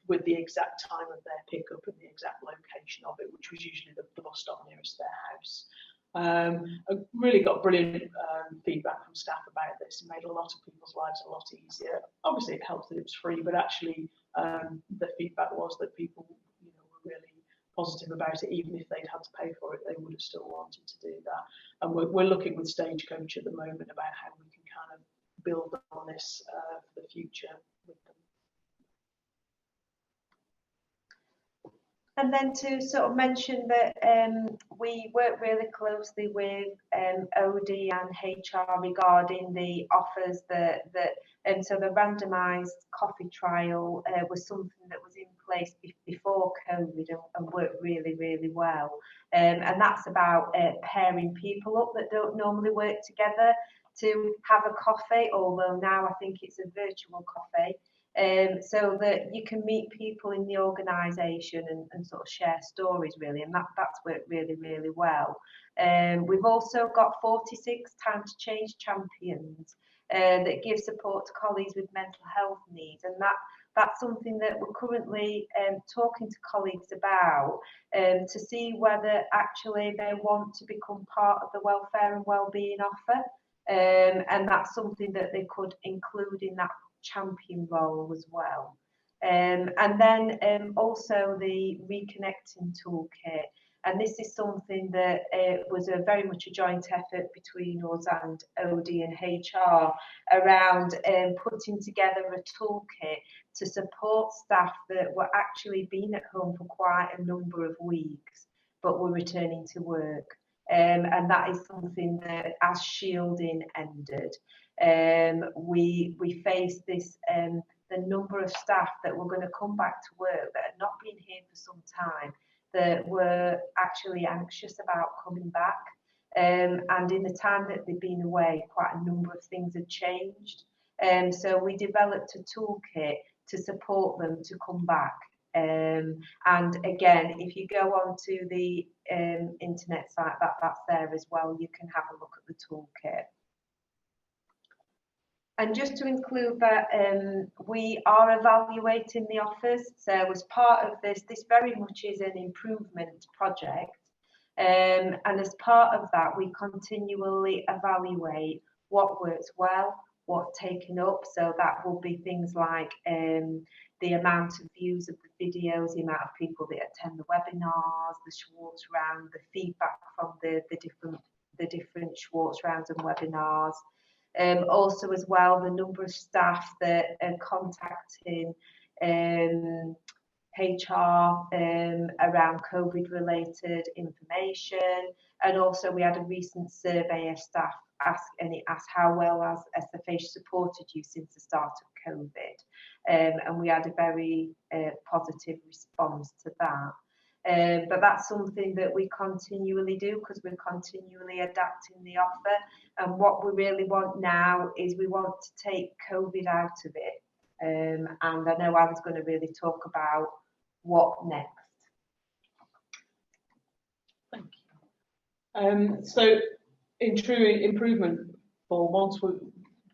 with the exact time of their pickup and the exact location of it, which was usually the bus stop nearest their house. I really got brilliant feedback from staff about this. It made a lot of people's lives a lot easier. Obviously, it helped that it was free, but actually the feedback was that people, were really positive about it. Even if they'd had to pay for it, they would have still wanted to do that. And we're looking with Stagecoach at the moment about how we can kind of build on this for the future with them. And then to sort of mention that we work really closely with OD and HR regarding the offers so the randomised coffee trial was something that was in place before COVID and worked really, really well. And that's about pairing people up that don't normally work together to have a coffee, although now I think it's a virtual coffee. So that you can meet people in the organisation and sort of share stories, really, and that's worked really, really well. We've also got 46 Time to Change champions that give support to colleagues with mental health needs, and that's something that we're currently talking to colleagues about to see whether actually they want to become part of the welfare and wellbeing offer, and that's something that they could include in that champion role as well. And then also the reconnecting toolkit, and this is something that was very much a joint effort between us and OD and HR around putting together a toolkit to support staff that were actually been at home for quite a number of weeks but were returning to work. and that is something that, as shielding ended, we faced this the number of staff that were going to come back to work that had not been here for some time, that were actually anxious about coming back. And in the time that they've been away, quite a number of things had changed. So we developed a toolkit to support them to come back. And again, if you go onto the internet site, that's there as well, you can have a look at the toolkit. And just to include that, we are evaluating the offers. So as part of this very much is an improvement project. And as part of that, we continually evaluate what works well, what's taken up. So that will be things like the amount of views of the videos, the amount of people that attend the webinars, the Schwartz round, the feedback from the different Schwartz rounds and webinars. Also as well, the number of staff that are contacting HR around COVID related information. And also we had a recent survey of staff and it asked how well has SFH supported you since the start of COVID. And we had a very positive response to that. But that's something that we continually do because we're continually adapting the offer. And what we really want now is we want to take COVID out of it. And I know Anne's going to really talk about what next. Thank you. So in true improvement form,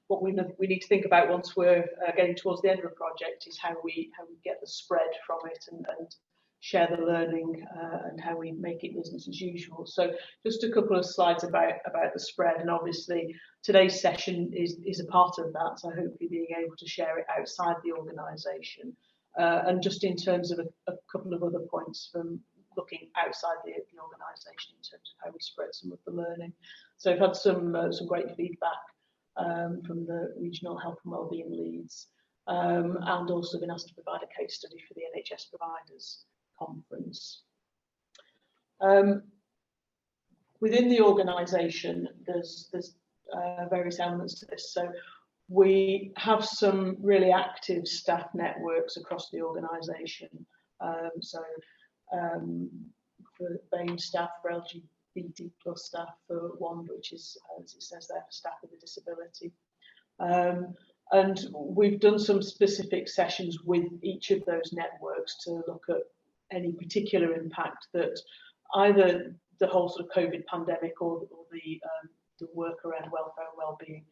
what we need to think about once we're getting towards the end of the project is how we get the spread from it and share the learning and how we make it business as usual. So just a couple of slides about the spread, and obviously today's session is a part of that, so hopefully being able to share it outside the organisation. And just in terms of a couple of other points from looking outside the organisation in terms of how we spread some of the learning. So I've had some great feedback from the regional health and wellbeing leads, and also been asked to provide a case study for the NHS providers conference. Within the organisation, there's various elements to this. So we have some really active staff networks across the organisation. For BAME staff, for LGBT plus staff, for one, which is, as it says there, for staff with a disability. And we've done some specific sessions with each of those networks to look at any particular impact that either the whole sort of COVID pandemic or the work around welfare and wellbeing,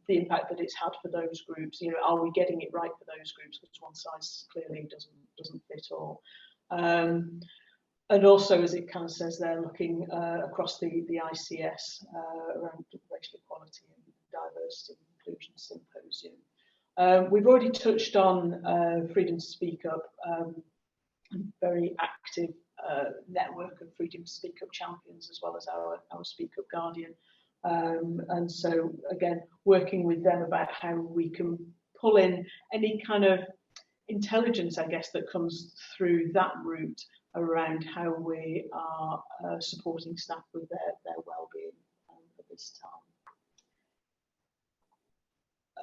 the impact that it's had for those groups. You know, are we getting it right for those groups? Because one size clearly doesn't fit all. And also, as it kind of says there, looking across the ICS around racial equality and diversity and inclusion symposium. We've already touched on freedom to speak up. Very active network of freedom to speak up champions, as well as our Speak Up Guardian. And so again, working with them about how we can pull in any kind of intelligence, I guess, that comes through that route around how we are supporting staff with their wellbeing at this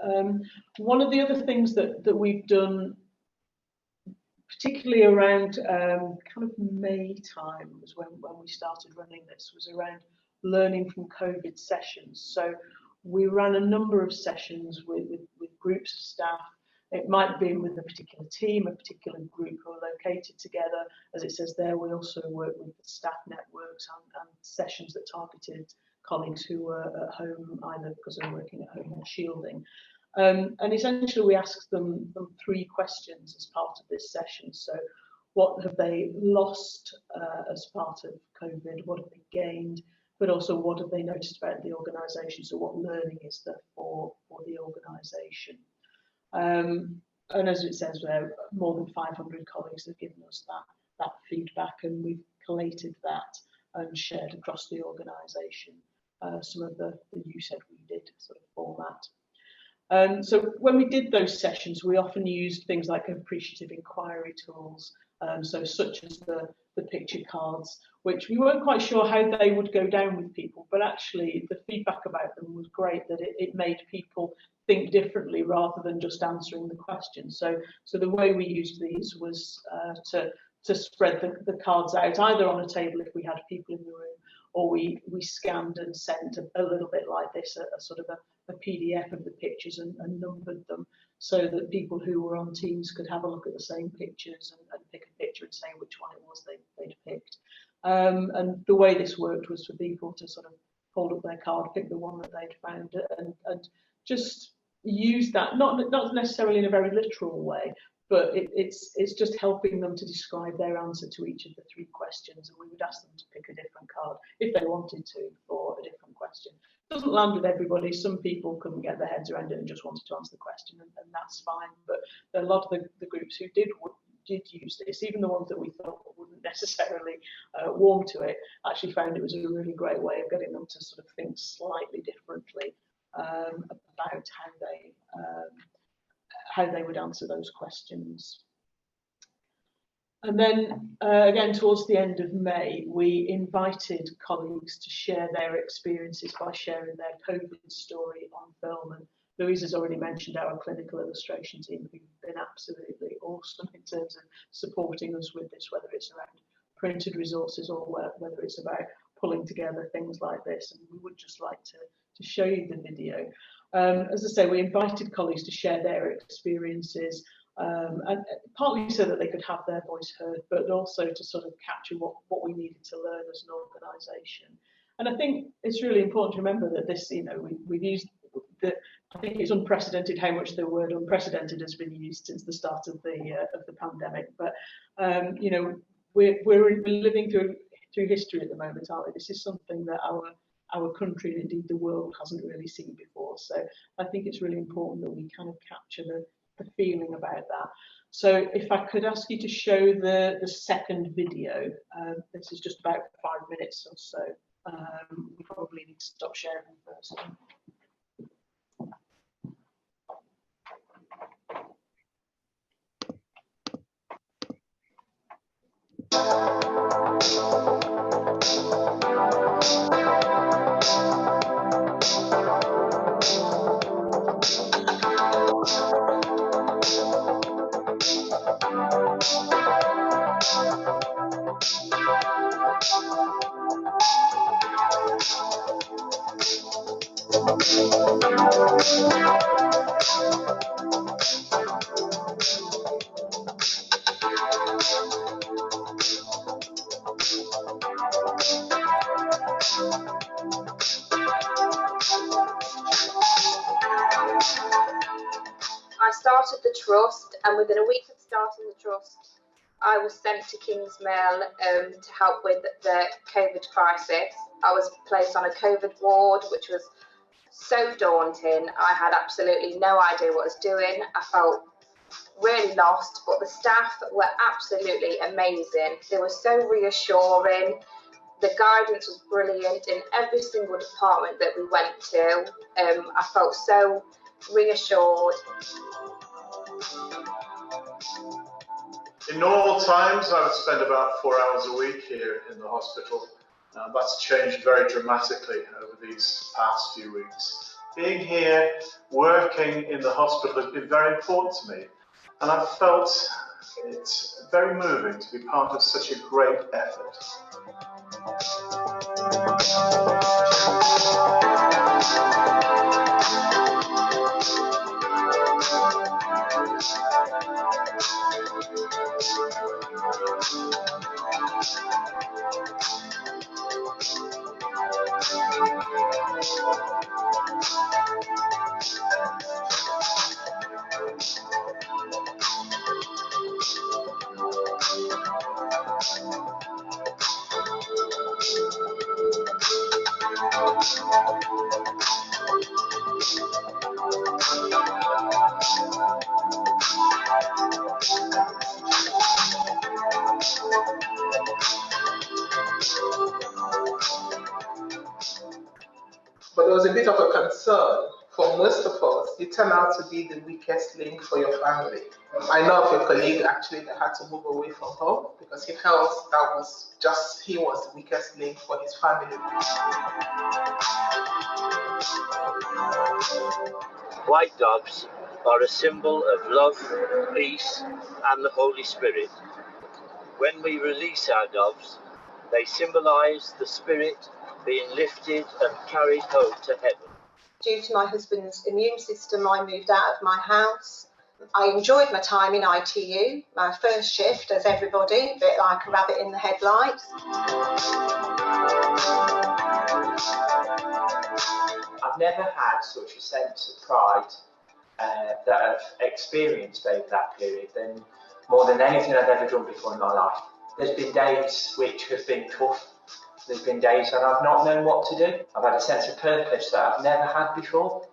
time. One of the other things that we've done, particularly around kind of May time, was when we started running this, was around learning from COVID sessions. So we ran a number of sessions with groups of staff. It might be with a particular team, a particular group who are located together. As it says there, we also work with the staff networks and sessions that targeted colleagues who were at home, either because they're working at home or shielding. And essentially we asked them 3 questions as part of this session. So what have they lost as part of COVID? What have they gained? But also what have they noticed about the organisation? So what learning is there for the organisation? And as it says there, more than 500 colleagues have given us that feedback, and we've collated that and shared across the organisation some of the You Said We Did sort of format. So when we did those sessions, we often used things like appreciative inquiry tools so such as the picture cards, which we weren't quite sure how they would go down with people, but actually the feedback about them was great, that it made people think differently rather than just answering the question. So the way we used these was to spread the cards out, either on a table if we had people in the room, or we scanned and sent a little bit like this, a sort of a PDF of the pictures and numbered them, so that people who were on Teams could have a look at the same pictures and pick a picture and say which one it was they'd picked. And the way this worked was for people to sort of hold up their card, pick the one that they'd found, and just use that, not necessarily in a very literal way, but it's just helping them to describe their answer to each of the 3 questions, and we would ask them to pick a different card if they wanted to for a different question. It doesn't land with everybody. Some people couldn't get their heads around it and just wanted to answer the question, and that's fine. But a lot of the groups who did use this, even the ones that we thought wouldn't necessarily warm to it, actually found it was a really great way of getting them to sort of think slightly differently about how they would answer those questions. And then again, towards the end of May, we invited colleagues to share their experiences by sharing their COVID story on film. And Louise has already mentioned our clinical illustration team, who've been absolutely awesome in terms of supporting us with this, whether it's around printed resources or whether it's about pulling together things like this. And we would just like to show you the video. As I say, we invited colleagues to share their experiences, and partly so that they could have their voice heard, but also to sort of capture what we needed to learn as an organisation. And I think it's really important to remember that this, we've used I think it's unprecedented how much the word unprecedented has been used since the start of the pandemic. But we're living through history at the moment, aren't we? This is something that our country and indeed the world hasn't really seen before. So I think it's really important that we kind of capture the feeling about that. So if I could ask you to show the second video, this is just about 5 minutes or so. We probably need to stop sharing first. Started the trust, and within a week of starting the trust, I was sent to Kingsmill to help with the COVID crisis. I was placed on a COVID ward, which was so daunting. I had absolutely no idea what I was doing. I felt really lost, but the staff were absolutely amazing. They were so reassuring. The guidance was brilliant in every single department that we went to. I felt so reassured. In normal times, I would spend about 4 hours a week here in the hospital. That's changed very dramatically over these past few weeks. Being here, working in the hospital has been very important to me, and I've felt it's very moving to be part of such a great effort. But there was a bit of a concern for most of us, you turn out to be the weakest link for your family. I know of a colleague actually that had to move away from home because he felt that he was the weakest link for his family. White doves are a symbol of love, peace, and the Holy Spirit. When we release our doves, they symbolise the Spirit being lifted and carried home to heaven. Due to my husband's immune system, I moved out of my house. I enjoyed my time in ITU, my first shift as everybody, a bit like a rabbit in the headlights. I've never had such a sense of pride that I've experienced over that period than more than anything I've ever done before in my life. There's been days which have been tough. There's been days when I've not known what to do. I've had a sense of purpose that I've never had before.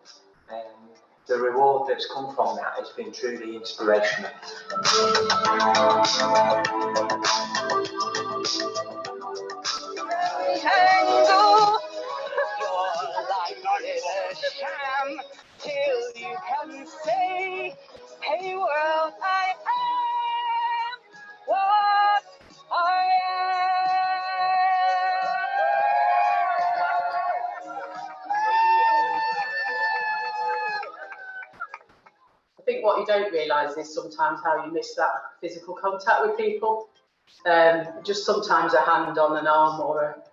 The reward that's come from that has been truly inspirational. Tango, your life is a sham till you can say, hey world, I am what I I think what you don't realise is sometimes how you miss that physical contact with people. Just sometimes a hand on an arm or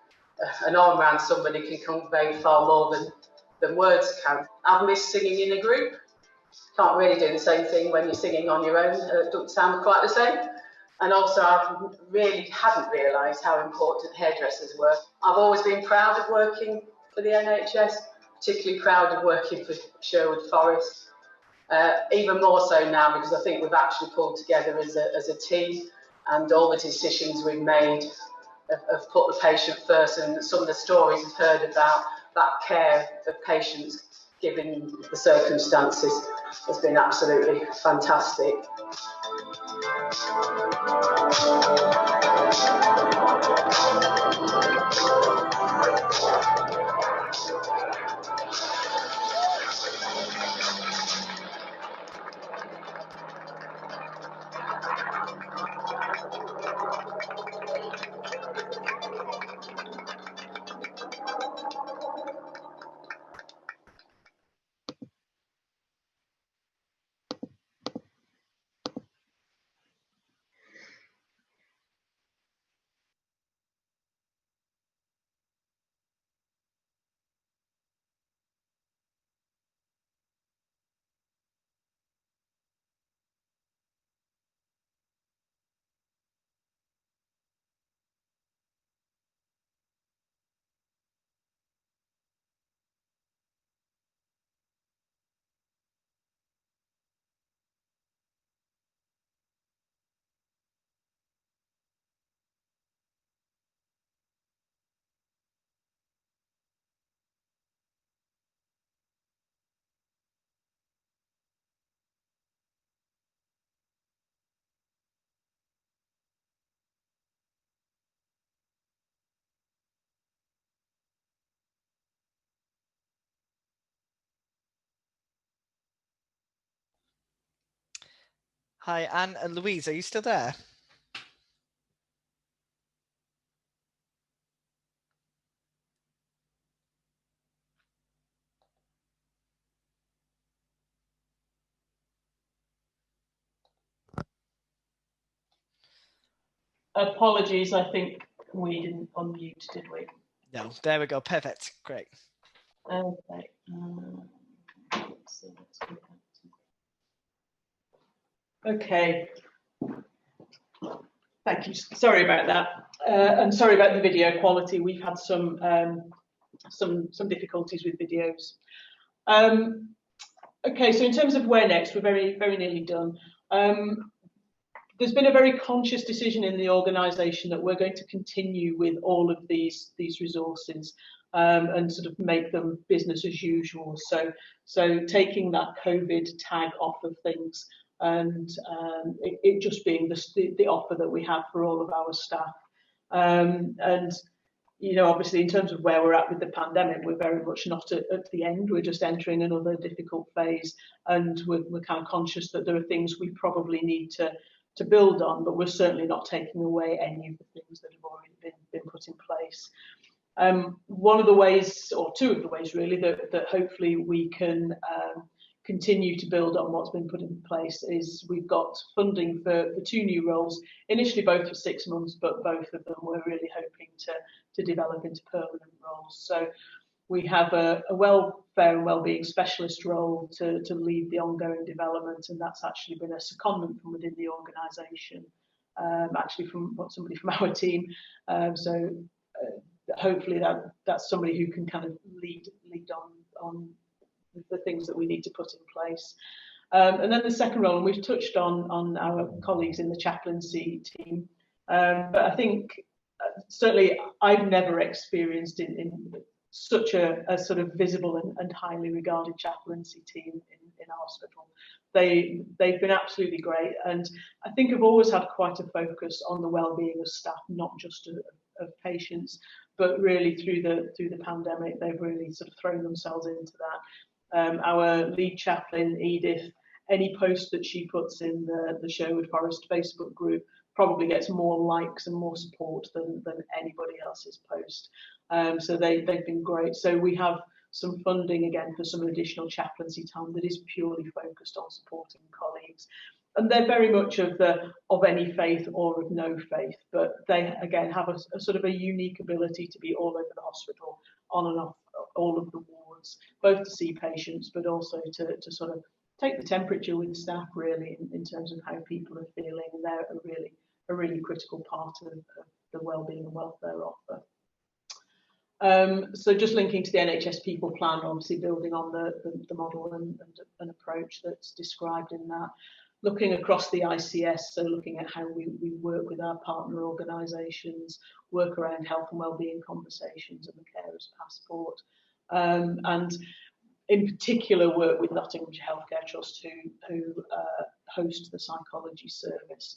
an arm around somebody can convey far more than words can. I've missed singing in a group. Can't really do the same thing when you're singing on your own. It doesn't sound quite the same. And also I really hadn't realised how important hairdressers were. I've always been proud of working for the NHS, particularly proud of working for Sherwood Forest. Even more so now because I think we've actually pulled together as a team, and all the decisions we've made have put the patient first, and some of the stories I've heard about that care of patients given the circumstances has been absolutely fantastic. Hi, Anne and Louise, are you still there? Apologies, I think we didn't unmute, did we? No, there we go. Perfect. Great. Okay. Okay. Thank you. Sorry about that, and sorry about the video quality. We've had some difficulties with videos. Okay, so in terms of where next, we're very nearly done. There's been a very conscious decision in the organisation that we're going to continue with all of these resources and sort of make them business as usual. So taking that COVID tag off of things and it just being the offer that we have for all of our staff. And you know, obviously in terms of where we're at with the pandemic, we're very much not at the end. We're just entering another difficult phase, and we're kind of conscious that there are things we probably need to build on, but we're certainly not taking away any of the things that have already been put in place. One of the ways, or two of the ways really, that hopefully we can continue to build on what's been put in place is we've got funding for 2 new roles, initially both for 6 months, but both of them we're really hoping to develop into permanent roles. So we have a welfare and wellbeing specialist role to lead the ongoing development, and that's actually been a secondment from within the organisation, actually from somebody from our team. Hopefully that's somebody who can kind of lead on the things that we need to put in place. And then the second role, and we've touched on our colleagues in the chaplaincy team, but I think certainly I've never experienced in such a sort of visible and highly regarded chaplaincy team in a hospital. They've been absolutely great, and I think I've always had quite a focus on the well-being of staff, not just of patients, but really through the pandemic, they've really sort of thrown themselves into that. Our lead chaplain, Edith, any post that she puts in the Sherwood Forest Facebook group probably gets more likes and more support than anybody else's post. So they've been great. So we have some funding again for some additional chaplaincy time that is purely focused on supporting colleagues. And they're very much of any faith or of no faith, but they again have a sort of a unique ability to be all over the hospital, on and off all of the wards, both to see patients, but also to sort of take the temperature with staff really in terms of how people are feeling. And they're a really critical part of the wellbeing and welfare offer. So just linking to the NHS People Plan, obviously building on the model and approach that's described in that. Looking across the ICS, so looking at how we work with our partner organisations, work around health and wellbeing conversations and the carers passport, and in particular work with Nottinghamshire Healthcare Trust who host the psychology service.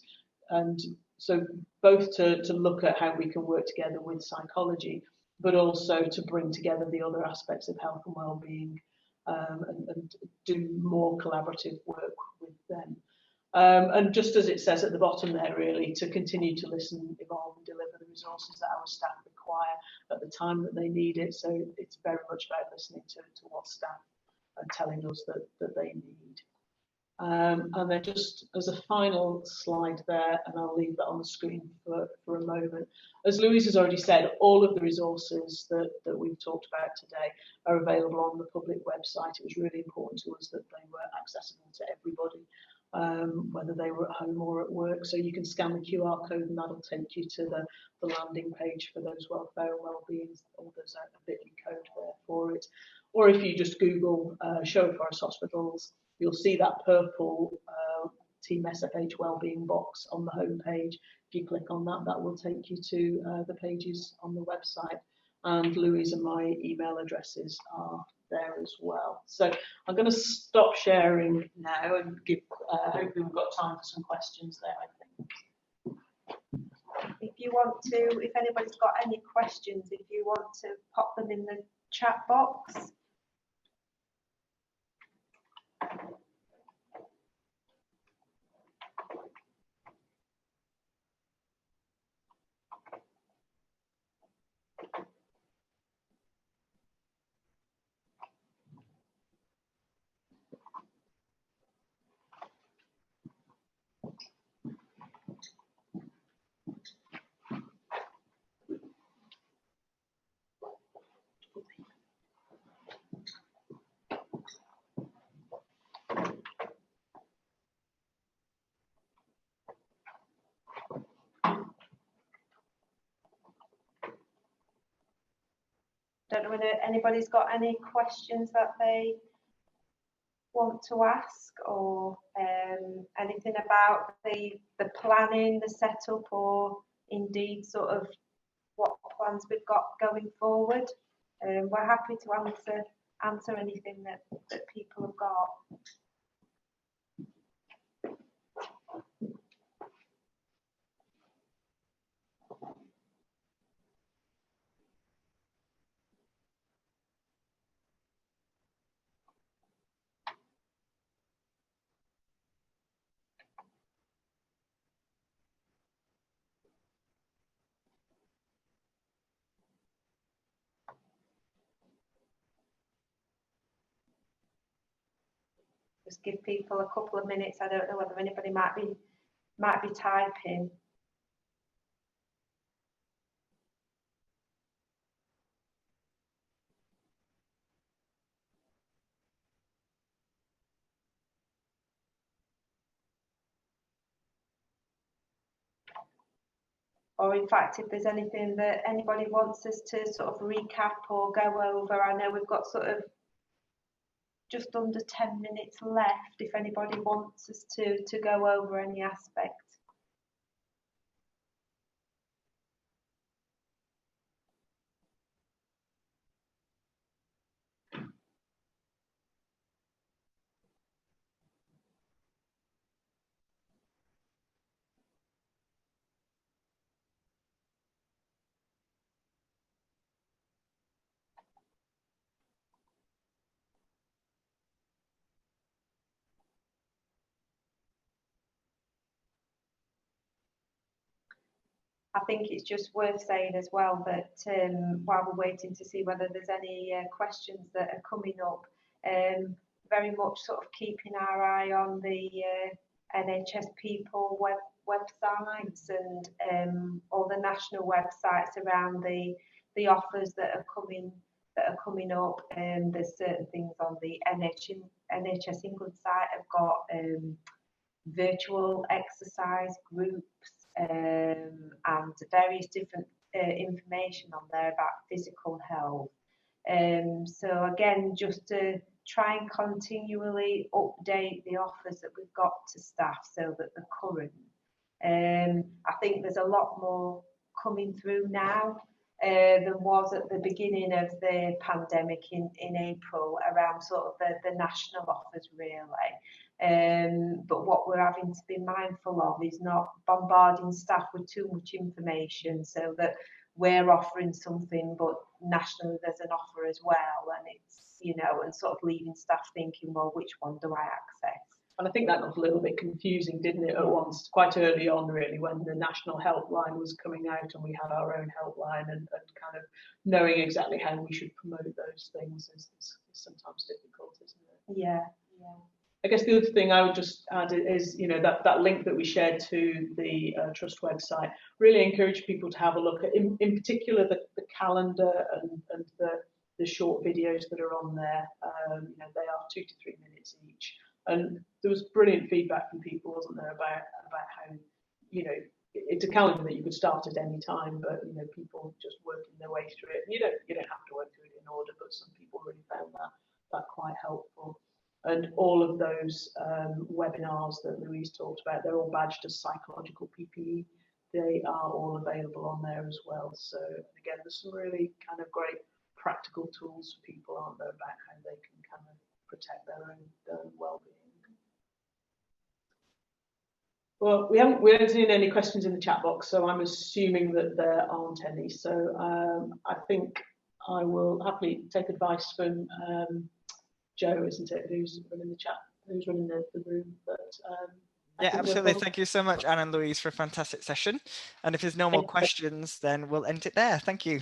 And so both to look at how we can work together with psychology, but also to bring together the other aspects of health and wellbeing, and do more collaborative work with them. And just as it says at the bottom there, really, to continue to listen, evolve and deliver the resources that our staff require at the time that they need it. So it's very much about listening to what staff are telling us that they need. And then just as a final slide there, and I'll leave that on the screen for a moment. As Louise has already said, all of the resources that we've talked about today are available on the public website. It was really important to us that they were accessible to everybody, whether they were at home or at work. So you can scan the QR code and that'll take you to the landing page for those welfare and wellbeing, or there's a bit.ly code there for it. Or if you just Google Sherwood Forest Hospitals, you'll see that purple Team SFH Wellbeing box on the home page. If you click on that, that will take you to the pages on the website. And Louise and my email addresses are there as well. So I'm going to stop sharing now and give, hopefully we've got time for some questions there, I think. If you want to, if anybody's got any questions, if you want to pop them in the chat box. Don't know whether anybody's got any questions that they want to ask, or anything about the planning, the setup, or indeed sort of what plans we've got going forward. We're happy to answer anything that people have got. just give people a couple of minutes. I don't know whether anybody might be typing. Or in fact, if there's anything that anybody wants us to sort of recap or go over, I know we've got sort of just under 10 minutes left if anybody wants us to go over any aspect. I think it's just worth saying as well that while we're waiting to see whether there's any questions that are coming up, very much sort of keeping our eye on the NHS People websites and all the national websites around the offers that are coming up. There's certain things on the NHS England site have got virtual exercise groups. And various different information on there about physical health. So again, just to try and continually update the offers that we've got to staff so that they're current. I think there's a lot more coming through now than was at the beginning of the pandemic in April around sort of the national offers really. But what we're having to be mindful of is not bombarding staff with too much information so that we're offering something but nationally there's an offer as well, and it's, you know, and sort of leaving staff thinking, well, which one do I access? And I think that got a little bit confusing, didn't it, at once, quite early on, really, when the national helpline was coming out and we had our own helpline, and kind of knowing exactly how we should promote those things is sometimes difficult, isn't it? Yeah, yeah. I guess the other thing I would just add is, you know, that link that we shared to the Trust website, really encourage people to have a look at, in particular, the calendar and the short videos that are on there. You know, they are 2 to 3 minutes each. And there was brilliant feedback from people, wasn't there, about how, you know, it's a calendar that you could start at any time, but, you know, people just working their way through it. You don't have to work through it in order, but some people really found that quite helpful. And all of those webinars that Louise talked about, they're all badged as psychological PPE. They are all available on there as well. So again, there's some really kind of great practical tools for people, aren't there, about how they can kind of protect their own well-being. Well, we haven't seen any questions in the chat box, so I'm assuming that there aren't any. So I think I will happily take advice from Joe, isn't it, who's running the chat, who's running the room. But yeah, absolutely. Thank you so much, Anne and Louise, for a fantastic session. And if there's no more questions, then we'll end it there. Thank you.